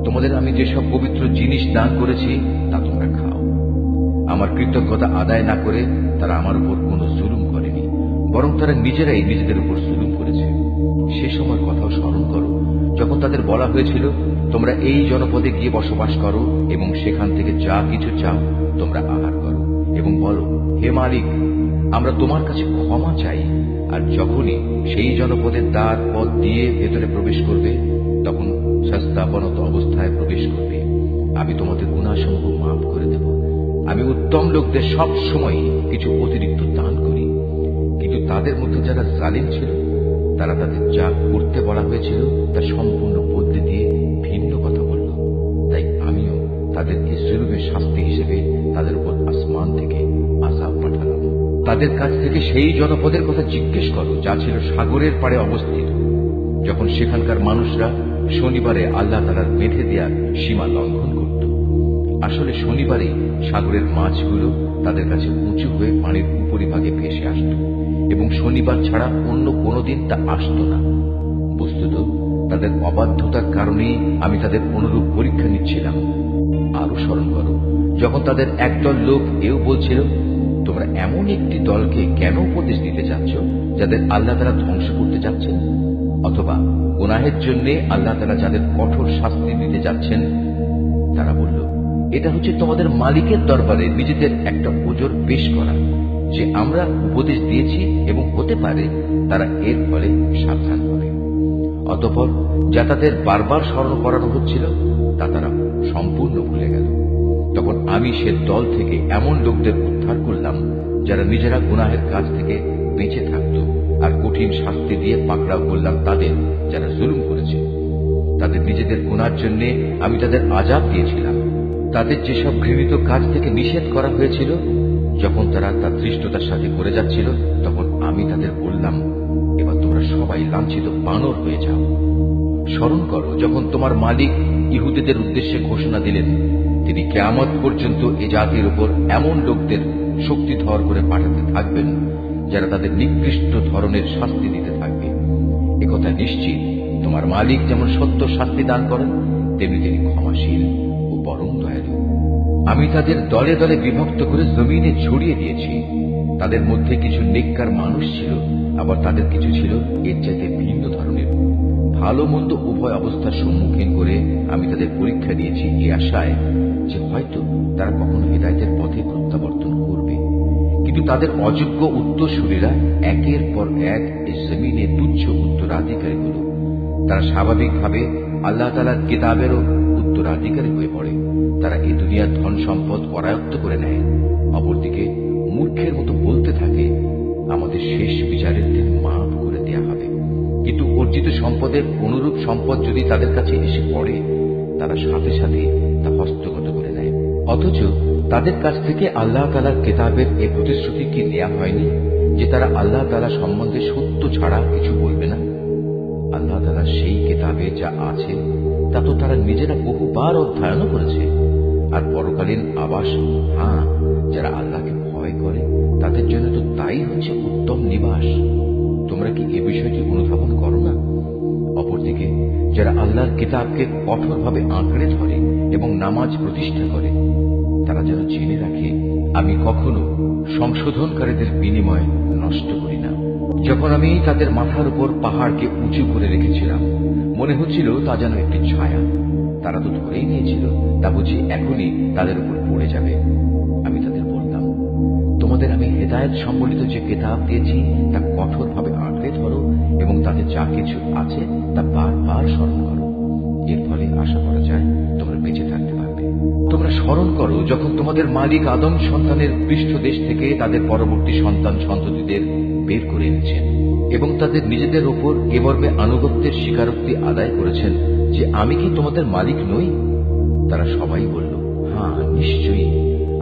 তোমাদের আমি যেসব পবিত্র জিনিস দান করেছি তা তোমরা খাও। আমার কৃতজ্ঞতা আদায় না করে তারা আমার উপর কোনো জুলুম করেনি, বরং তারা নিজেরাই নিজেদের উপর জুলুম করেছে। সে সময় কথাও স্মরণ করো যখন তাদের বলা হয়েছিল, তোমরা এই জনপদে গিয়ে বসবাস করো এবং সেখান থেকে যা কিছু চাও তোমরা আহার করো, এবং বলো, হে মালিক, আমরা তোমার কাছে ক্ষমা চাই। আর যখনই সেই জনপদের দ্বার পথ দিয়ে ভেতরে প্রবেশ করবে, তখন সস্তাবনত অবস্থায় প্রবেশ করবে। আমি তোমাদের গুনাহসমূহ মাফ করে দেব। আমি উত্তম লোকদের সব সময় কিছু অতিরিক্ত দান করি। কিন্তু তাদের মধ্যে যারা জালিম ছিল, তারা তাদের যা করতে বলা হয়েছিল তা সম্পূর্ণ বদলে দিয়ে ভিন্ন কথা বলল। তাই আমিও তাদের এই জুলুমের শাস্তি হিসেবে তাদের উপর আসমান থেকে আযাব পাঠালাম। তাদের কাছ থেকে সেই জনপদের কথা জিজ্ঞেস করো যা ছিল সাগরের পাড়ে অবস্থিত, যখন সেখানকার মানুষরা শনিবারে আল্লাহ তাআলার বেঁধে দেয়া সীমা লঙ্ঘন করত। আসলে শনিবারে সাগরের মাছগুলো তাদের কাছে উঁচু হয়ে পানির উপরিভাগে ভেসে আসত, এবং শনিবার ছাড়া অন্য কোনো দিন তা আসত না। বস্তুত তাদের অবাধ্যতার কারণেই আমি তাদের অনুরূপ পরীক্ষা নিচ্ছিলাম। আরো স্মরণ করো যখন তাদের একদল লোক এও বলছিল, তোমরা এমন একটি দলকে কেন উপদেশ দিতে চাচ্ছ যাদের আল্লাহ তাআলা ধ্বংস করতে যাচ্ছেন, অথবা গুনাহের জন্য আল্লাহ তাআলা যাদের কঠোর শাস্তি দিতে যাচ্ছেন। তারা বলল, এটা হচ্ছে তোমাদের মালিকের দরবারে নিজেদের একটা ওজর পেশ করা যে আমরা উপদেশ দিয়েছি, এবং হতে পারে তারা এর ফলে সাবধান হবে। অতঃপর যা তাদের বারবার স্মরণ করানো হচ্ছিল তা তারা সম্পূর্ণ ভুলে গেল। তখন আমি সে দল থেকে এমন লোকদের উদ্ধার করলাম যারা নিজেরা গুনাহের কাজ থেকে বেঁচে থাকত, আর কঠিন শাস্তি দিয়ে পাকড়াও করলাম তাদের যারা জুলুম করেছে। তাদের নিজেদের গুনার জন্য আমি তাদের আযাব দিয়েছিলাম। তাদের যেসব ঘৃণিত কাজ থেকে নিষেধ করা হয়েছিল, যখন তারা তার ধৃষ্টতার সাথে করে যাচ্ছিল, তখন আমি তাদের বললাম, এবার তোমরা সবাই লাঞ্ছিত বানর হয়ে যাও। স্মরণ করো যখন তোমার মালিক ইহুদিদের উদ্দেশ্যে ঘোষণা দিলেন তিনি কিয়ামত পর্যন্ত এ জাতির উপর এমন লোকদের শক্তিধর করে পাঠাতে থাকবেন যারা তাদের নিকৃষ্ট ধরনের শাস্তি দিতে থাকবে। একথা নিশ্চিত তোমার মালিক যেমন সত্য শাস্তি দান করেন, তেমনি তিনি ক্ষমাশীল ও পরম দয়ালু। আমি তাদের দলে দলে বিভক্ত করে জমিনে ছড়িয়ে দিয়েছি। তাদের মধ্যে কিছু নেককার মানুষ ছিল, আবার তাদের কিছু ছিল এর চাইতে ভিন্ন ধরনের। ভালো মন্দ উভয় অবস্থার সম্মুখীন করে আমি তাদের পরীক্ষা দিয়েছি এই আশায় যে হয়তো তারা কখনো হিদায়াতের পথে প্রত্যাবর্তন করবে। কিন্তু তাদের অযোগ্য উত্তরসূরিরা একের পর এক এই জমিনে তুচ্ছ উত্তরাধিকারী হল। তারা স্বাভাবিকভাবে আল্লাহ তাআলার কিতাবেরও উত্তরাধিকারী হয়ে পড়ে। তারা এই দুনিয়ার ধন সম্পদ করায়ত্ত করে নেয়। অপরদিকে মূর্খের মতো বলতে থাকে, আমাদের শেষ বিচারের দিন মাফ করে দেয়া হবে। কিন্তু অর্জিত সম্পদের অনুরূপ সম্পদ যদি তাদের কাছে এসে পড়ে, তারা সাথে সাথে তা হস্তগত করে নেয়। অথচ তাদের কাছ থেকে আল্লাহ তাআলার কিতাবের এই প্রতিশ্রুতি কি নেওয়া হয়নি যে তারা আল্লাহ তাআলা সম্বন্ধে সত্য ছাড়া কিছু বলবে না? আল্লাহ তাআলা সেই কিতাবে যা আছে তা তো তারা নিজেরা বহুবার অধ্যয়নও করেছে। আর পরকালীন আবাস, হ্যাঁ, যারা আল্লাহকে ভয় করে তাদের জন্য তো তাই হচ্ছে উত্তম নিবাস। তোমরা কি এ বিষয়টি অনুধাবন করো না? অপরদিকে যারা আল্লাহর কিতাবকে কঠোরভাবে আঁকড়ে ধরে এবং নামাজ প্রতিষ্ঠা করে, তারা যেন জেনে রাখে আমি কখনো সংশোধনকারীদের বিনিময় নষ্ট করি না। যখন আমি তাদের মাথার উপর পাহাড়কে উঁচু করে রেখেছিলাম, মনে হচ্ছিল তা যেন একটি ছায়া। তারা তো ধরেই নিয়েছিল তা বুঝি এখনই তাদের উপর পড়ে যাবে। আমি তাদের বললাম, তোমাদের আমি হেদায়েত সম্বলিত যে কিতাব দিয়েছি তা কঠোরভাবে আঁকড়ে ধরো এবং তাতে যা কিছু আছে তা বারবার স্মরণ করো। এর ফলে আশা করা যায় তোমরা বেঁচে থাকতে পারবে। তোমরা স্মরণ করো যখন তোমাদের মালিক আদম সন্তানের পৃষ্ঠদেশ থেকে তাদের পরবর্তী সন্তান সন্ততিদের বের করে এনেছেন এবং তাদের নিজেদের উপর এ মর্মে আনুগত্যের স্বীকারোক্তি আদায় করেছেন যে আমি কি তোমাদের মালিক নই? তারা সবাই বলল, হ্যাঁ, নিশ্চয়ই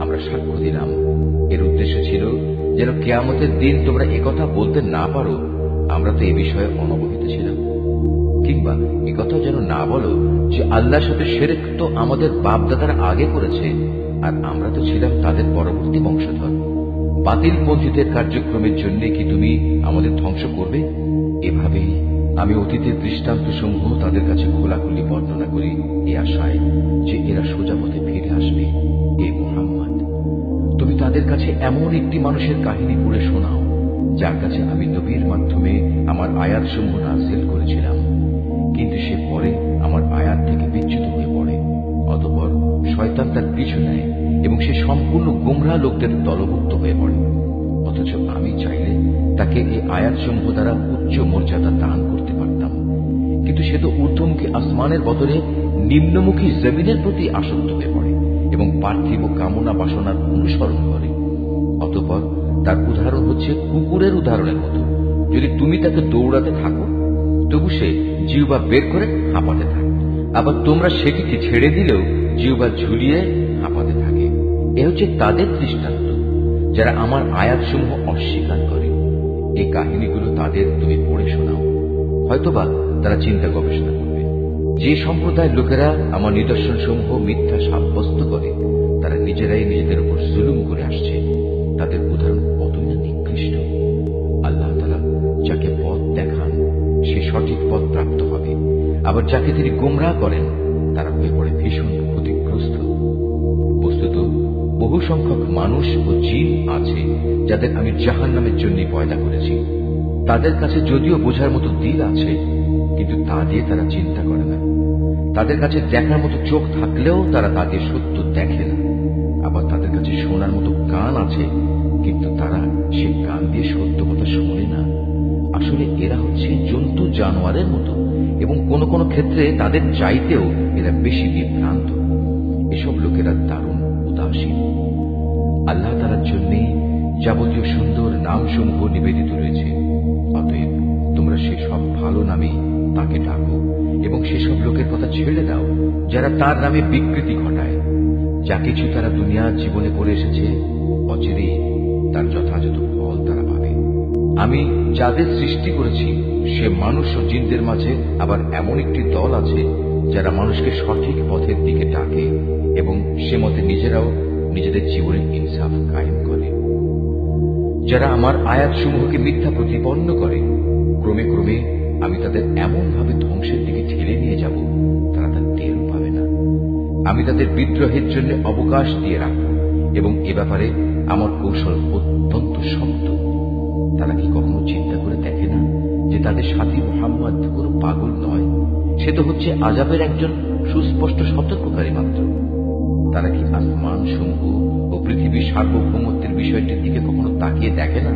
আমরা সাক্ষ্য দিলাম। এর উদ্দেশ্য ছিল যেন কিয়ামতের দিন তোমরা একথা বলতে না পারো আমরা তো এ বিষয়ে অনবহিত ছিলাম, কিংবা একথা যেন না বলো যে আল্লাহর সাথে শিরক তো আমাদের বাপদাদারা আগে করেছে আর আমরা তো ছিলাম তাদের পরবর্তী বংশধর। বাতিলপন্থীদের কার্যক্রমের জন্য কি তুমি আমাদের ধ্বংস করবে? এভাবেই আমি অতীতের দৃষ্টান্তসমূহ তাদের কাছে খোলাখুলি বর্ণনা করি এই আশায় যে এরা সোজা পথে ফিরে আসবে। এ মুহাম্মদ, তুমি তাদের কাছে এমন একটি মানুষের কাহিনী পড়ে শোনাও যার কাছে আমি নবীর মাধ্যমে আমার আয়াতসমূহ নাযিল করেছিলাম, কিন্তু সে পরে আমার আয়াত থেকে বিচ্যুত হয়ে পড়ে। অতঃপর শয়তান তার পিছু নেয় এবং সে সম্পূর্ণ গোমরাহ লোকদের দলভুক্ত হয়ে পড়ে। অথচ আমি চাইলে তাকে এই আয়াতসমূহ দ্বারা উচ্চ মর্যাদা দান করতে পারতাম, কিন্তু সে তো ঊর্ধ্বমুখী আসমানের বদলে নিম্নমুখী জমিনের প্রতি আসক্ত হয়ে পড়ে এবং পার্থিব কামনা বাসনার অনুসরণ করে। অতঃপর তার উদাহরণ হচ্ছে কুকুরের উদাহরণের মতো। যদি তুমি তাকে দৌড়াতে থাকো, তবু সে জিহ্বা বের করে হাঁপাতে থাকে, আবার তোমরা সেটিকে ছেড়ে দিলেও জিহ্বা ঝুলিয়ে হাঁপাতে থাকে। এ হচ্ছে তাদের দৃষ্টান্ত যারা আমার আয়াতসমূহ অস্বীকার করে। এই কাহিনীগুলো তাদের তুমি পড়ে শোনাও, হয়তোবা তারা চিন্তা গবেষণা করবে। যে সম্প্রদায়ের লোকেরা আমার নিদর্শনসমূহ মিথ্যা সাব্যস্ত করে, তারা নিজেরাই নিজেদের উপর জুলুম করে আসছে। তাদের উদাহরণ কতই না নিকৃষ্ট। আল্লাহ তাআলা যাকে পথ দেখান সে সঠিক পথ প্রাপ্ত হবে, আবার যাকে তিনি গোমরাহ করেন তারা হয়ে পড়ে ভীষণ ক্ষতিগ্রস্ত। বস্তুত বহু সংখ্যক মানুষ ও জিন আছে যাদের আমি জাহান্নামের জন্য পয়দা করেছি। তাদের কাছে যদিও বোঝার মতো দিল আছে, কিন্তু তা দিয়ে তারা চিন্তা করে না। তাদের কাছে দেখার মতো চোখ থাকলেও তারা তা দিয়ে সত্য দেখে না। আবার তাদের কাছে শোনার মতো কান আছে, কিন্তু তারা সে কান দিয়ে সত্য কথা শোনে না। আসলে এরা হচ্ছে জন্তু জানোয়ারের মতো এবং কোন কোন ক্ষেত্রে তাদের চাইতেও এরা বেশি বিভ্রান্ত। এসব লোকেরা দারুণ উদাসীন। আল্লাহ তাআলার জন্যই যাবতীয় সুন্দর নামসমূহ নিবেদিত রয়েছে। অতএব তোমরা সেসব ভালো নামে তাকে ডাকো এবং সেসব লোকের কথা ছেড়ে দাও যারা তার নামে বিকৃতি ঘটায়। যা কিছু তারা দুনিয়ার জীবনে করে এসেছে অচিরেই তার যথাযথ ফল তারা পাবে। আমি যাদের সৃষ্টি করেছি সে মানুষ ও জিনদের মাঝে আবার এমন একটি দল আছে যারা মানুষকে সঠিক পথের দিকে ডাকে এবং সে মতে নিজেরাও নিজেদের জীবনে ইনসাফ কায়েম করে। যারা আমার আয়াতসমূহকে মিথ্যা প্রতিপন্ন করে ক্রমে ক্রমে আমি তাদের এমন ভাবে ধ্বংসের দিকে ঠেলে নিয়ে যাব তারা তার টের পাবে না। আমি তাদের বিদ্রোহের জন্য অবকাশ দিয়ে রাখব এবং এ ব্যাপারে আমার কৌশল অত্যন্ত শক্ত। তারা কি কখনো চিন্তা করে দেখে না যে তাদের সাথী মুহাম্মদ কোনো পাগল নয়, সে তো হচ্ছে আযাবের একজন সুস্পষ্ট সতর্ককারী মাত্র। তারা কি আসমান সমূহ ও পৃথিবীর সার্বভৌমত্বের বিষয়টির দিকে কখনো তাকিয়ে দেখে না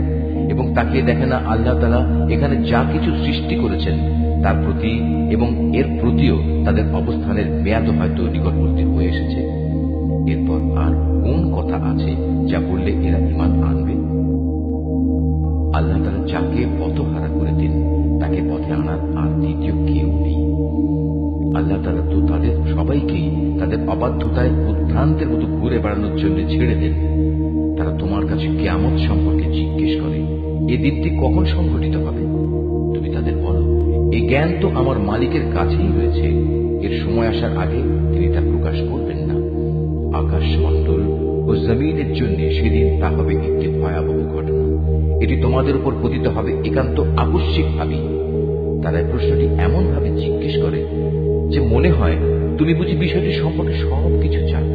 এবং তাকিয়ে দেখে না আল্লাহ তাআলা এখানে যা কিছু সৃষ্টি করেছেন তার প্রতি এবং এর প্রতিও তাদের অবস্থানের মেয়াদ হয়তো নিকটবর্তী হয়ে এসেছে। এরপর আর কোন কথা আছে যা বললে এরা ঈমান আনবে? আল্লাহ তাআলা যাকে পথহারা করে দেন তাকে পথে আনার আর দ্বিতীয় কেউ নেই। আল্লাহ তাআলা তো তাদের সবাইকেই তাদের অবাধ্যতায় উদ্ভ্রান্তের মতো ঘুরে বেড়ানোর জন্য ছেড়ে দেন। তারা তোমার কাছে কিয়ামত সম্পর্কে জিজ্ঞেস করে, এ দিনটি কখন সংঘটিত হবে? তুমি তাদের বলো, এই জ্ঞান তো আমার মালিকের কাছেই রয়েছে, এর সময় আসার আগে তিনি তা প্রকাশ করবেন না। আকাশ মণ্ডল ও জমিনের জন্য সেদিন তা হবে একটি ভয়াবহ ঘটনা। এটি তোমাদের উপর পতিত হবে একান্ত আকস্মিকভাবেই। তারা এই প্রশ্নটি এমন ভাবে জিজ্ঞেস করে যে মনে হয় তুমি বুঝি বিষয়টি সম্পর্কে সবকিছু জানো।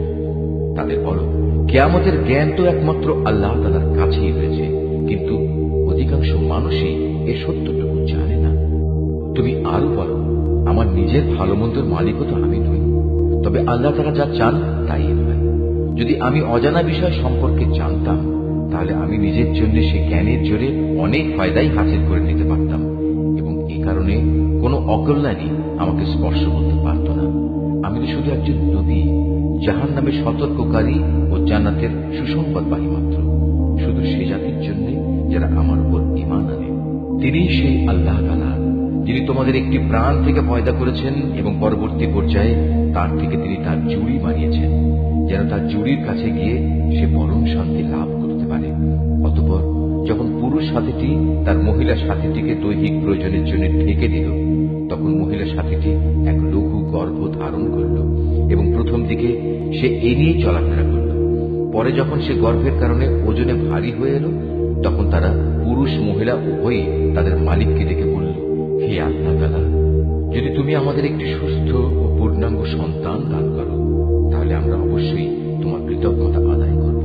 তাদের বলো, কিয়ামতের জ্ঞান তো একমাত্র আল্লাহ তাআলার কাছেই রয়েছে, কিন্তু অধিকাংশ মানুষই এ সত্যটুকু জানে না। তুমি আরো বলো, আমার নিজের ভালো মন্দর মালিকও তো আমি নই, তবে আল্লাহ তাআলা যা চান তাই হয়। যদি আমি অজানা বিষয় সম্পর্কে জানতাম তাহলে আমি নিজের জন্য সে জ্ঞানের জোরে অনেক ফায়দাই হাসিল করে নিতে পারতাম এবং এই কারণে কোনো অকল্যাণই আমাকে স্পর্শ করতে পারত না। আমি তো শুধু একজন নবী, জাহান্নামে সতর্ককারী ও জান্নাতের সুসংবাদবাহী মাত্র, শুধু সে জাতির জন্য যারা আমার উপর ঈমান আনে। তিনিই সেই আল্লাহ তাআলা যিনি তোমাদের একটি প্রাণ থেকে পয়দা করেছেন এবং পরবর্তী পর্যায়ে তার থেকে তিনি তার জুড়ি বানিয়েছেন যেন তার জুড়ির কাছে গিয়ে সে পরম শান্তি লাভ করতে পারে। অতঃপর যখন পুরুষ সাথীটি তার মহিলা সাথীটিকে দৈহিক প্রয়োজনের জন্য ঢেকে দিল তখন মহিলা সাথীটি এক লঘু গর্ভ ধারণ করল এবং প্রথম দিকে সে এ নিয়ে চলাফেরা করল। পরে যখন সে গর্ভের কারণে ওজনে ভারী হয়ে এলো তখন তারা পুরুষ মহিলা উভয়ই তাদের মালিককে ডেকে বলল, হে আল্লাহ তাআলা, যদি তুমি আমাদের একটি সুস্থ ও পূর্ণাঙ্গ সন্তান দান করো তাহলে আমরা অবশ্যই তোমার কৃতজ্ঞতা আদায় করব।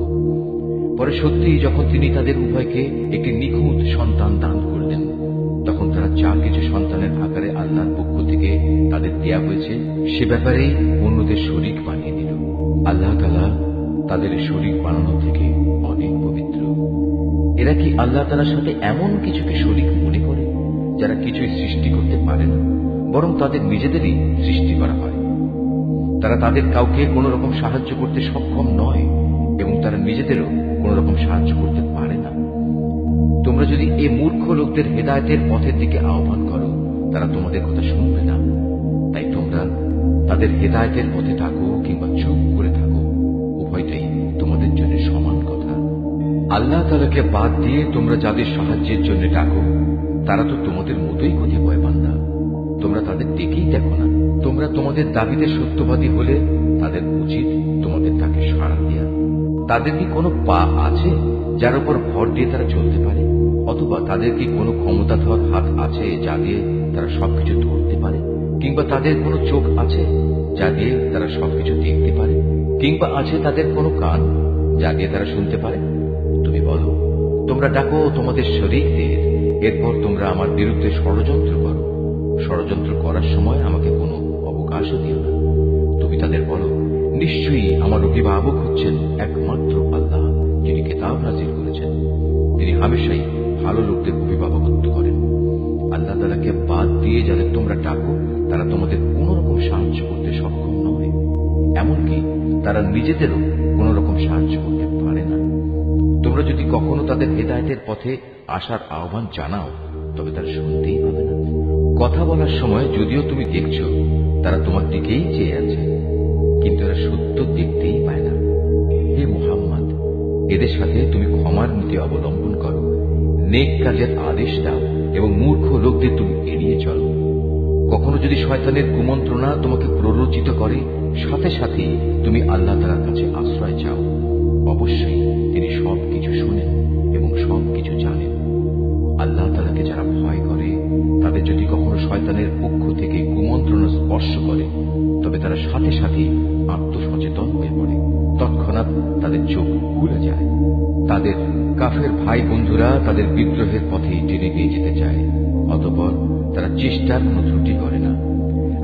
পরে সত্যি যখন তিনি তাদের উভয়কে একটি নিখুঁত সন্তান দান করলেন তখন তারা যা কিছু সন্তানের আকারে আল্লাহর পক্ষ থেকে তাদের দেয়া হয়েছে সে ব্যাপারেই অন্যদের শরীক বানিয়ে দিল। আল্লাহ তাআলা তাদের শরীক বানানো থেকে অনেক পবিত্র। এরা কি আল্লাহ তাআলার সাথে এমন কিছুকে শরীক মনে করে যারা কিছুই সৃষ্টি করতে পারে না, বরং তাদের নিজেদেরই সৃষ্টি করা হয়। তারা তাদের কাউকে কোন রকম সাহায্য করতে সক্ষম নয় এবং তারা নিজেদেরও কোন রকম সাহায্য করতে পারে না। তোমরা যদি এই মূর্খ লোকদের হেদায়েতের পথের দিকে আহ্বান করো তারা তোমাদের কথা শুনবে না। তাই তোমরা তাদের হেদায়েতের পথে থাকো কিংবা চুপ করে থাকো, উভয়টাই তোমাদের জন্য সমান কথা। আল্লাহ তাআলাকে বাদ দিয়ে তোমরা যাদের সাহায্যের জন্য ডাকো তারা তো তোমাদের মতোই কতিপয় বান্দা। তোমরা তাদের ডেকেই দেখো না। তোমরা তোমাদের দাবিতে সত্যবাদী হলে তাদের উচিত তোমাদের তাকে সাড়া দেয়া। তাদের কি কোনো পা আছে যার উপর ভর দিয়ে তারা চলতে পারে? অথবা তাদের কি কোনো ক্ষমতাধর হাত আছে যা দিয়ে তারা সবকিছু ধরতে পারে? কিংবা তাদের কোনো চোখ আছে যা দিয়ে তারা সবকিছু দেখতে পারে? কিংবা আছে তাদের কোনো কান যা দিয়ে তারা শুনতে পারে? তুমি বলো, তোমরা ডাকো তোমাদের শরীকদের, এরপর তোমরা আমার বিরুদ্ধে ষড়যন্ত্র করো। ষড়যন্ত্র করার সময় আমাকে কোনো অবকাশও দিও না। তুমি তাদের বলো, নিশ্চয়ই আমার অভিভাবক হচ্ছেন একমাত্র আল্লাহ যিনি কিতাব নাযিল করেছেন। তিনি হামেশাই ভালো লোকদের অভিভাবকত্ব করেন। আল্লাহ তাআলাকে বাদ দিয়ে যাদের তোমরা ডাকো তারা তোমাদের কোন রকম সাহায্য করতে সক্ষম নয়, এমনকি তারা নিজেদেরও কোন রকম সাহায্য করতে পারে না। তোমরা যদি কখনো তাদের হেদায়েতের পথে আসার আহ্বান জানাও তবে তারা শুনতেই পাবে না। কথা বলার সময় যদিও তুমি দেখছো তারা তোমার দিকেই চেয়ে আছে, কিন্তু এরা সত্য দেখতেই পায় না। হে মুহাম্মদ, এদের সাথে তুমি ক্ষমার নীতি অবলম্বন করো, নেক কাজের আদেশ দাও এবং মূর্খ লোকদের তুমি এড়িয়ে চলো। কখনো যদি শয়তানের কুমন্ত্রণা তোমাকে প্ররোচিত করে, সাথে সাথে তুমি আল্লাহ তাআলার কাছে আশ্রয় চাও। অবশ্যই তিনি সবকিছু শুনেন এবং সবকিছু জানেন। আল্লাহ তাআলাকে যারা ভয় করে তাদের যদি কখনো শয়তানের পক্ষ থেকে কুমন্ত্রণা স্পর্শ করে তবে তারা সাথে সাথে আত্মসচেতন হয়ে পড়ে, তৎক্ষণাৎ তাদের চোখ খুলে যায়। তাদের কাফের ভাই বন্ধুরা তাদের বিদ্রোহের পথে টেনে নিয়ে যেতে চায়, অতঃপর তারা চেষ্টার কোনো ত্রুটি করে না।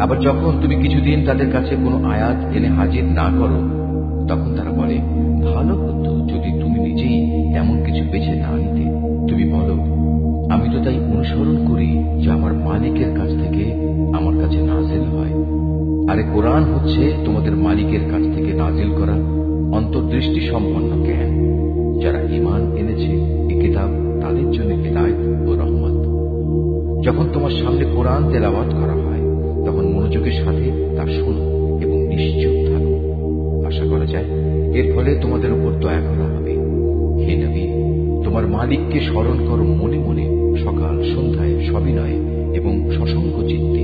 আবার যখন তুমি কিছুদিন তাদের কাছে কোনো আয়াত এনে হাজির না করো তখন তারা বলে, ভালো হতো যদি তুমি নিজেই এমন কিছু বেছে না নিতে। তুমি বলো, আমি তো তাই অনুসরণ করি যে আমার মালিকের কাছ থেকে আমার কাছে নাজিল হয়। আরে কোরআন হচ্ছে তোমাদের মালিকের কাছ থেকে নাজিল করা অন্তর্দৃষ্টি সম্পন্ন জ্ঞান। যারা ঈমান এনেছে এই কিতাব তাদের জন্য হিদায়াত ও রহমত। যখন তোমার সামনে কোরআন তেলাওয়াত করা হয় তখন মনোযোগের সাথে তা শোনো এবং নিশ্চুপ থাকো। আশা করা যায় এর ফলে তোমাদের উপর দয়া করা হবে। হে নবী, তোমার মালিককে স্মরণ করো মনে মনে, সকাল সন্ধ্যায় সবিনয়ে এবং সসঙ্গ চিত্তে।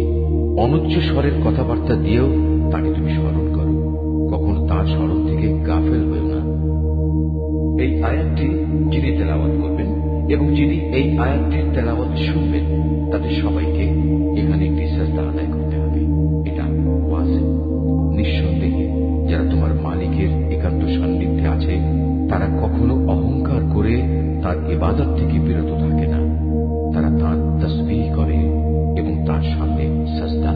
অনুচ্চ স্বরের কথাবার্তা দিয়েও তাকে তুমি স্মরণ করো, কখনো তার স্মরণ থেকে গাফেল হয়েও না। এই আয়াতটি যিনি তেলাওয়াত করবেন এবং যিনি এই আয়াতটির তেলাওয়াত শুনবেন তাদের সবাইকে এখানে একটি সাজদা আদায় করতে হবে। এটা ওয়াজিব। নিঃসন্দেহে যারা তোমার মালিকের একান্ত সান্নিধ্যে আছে তারা কখনো অহংকার করে তার ইবাদত থেকে বিরত থাকে না। তারা তাঁর তাসবিহ করে এবং তার সামনে সাজদা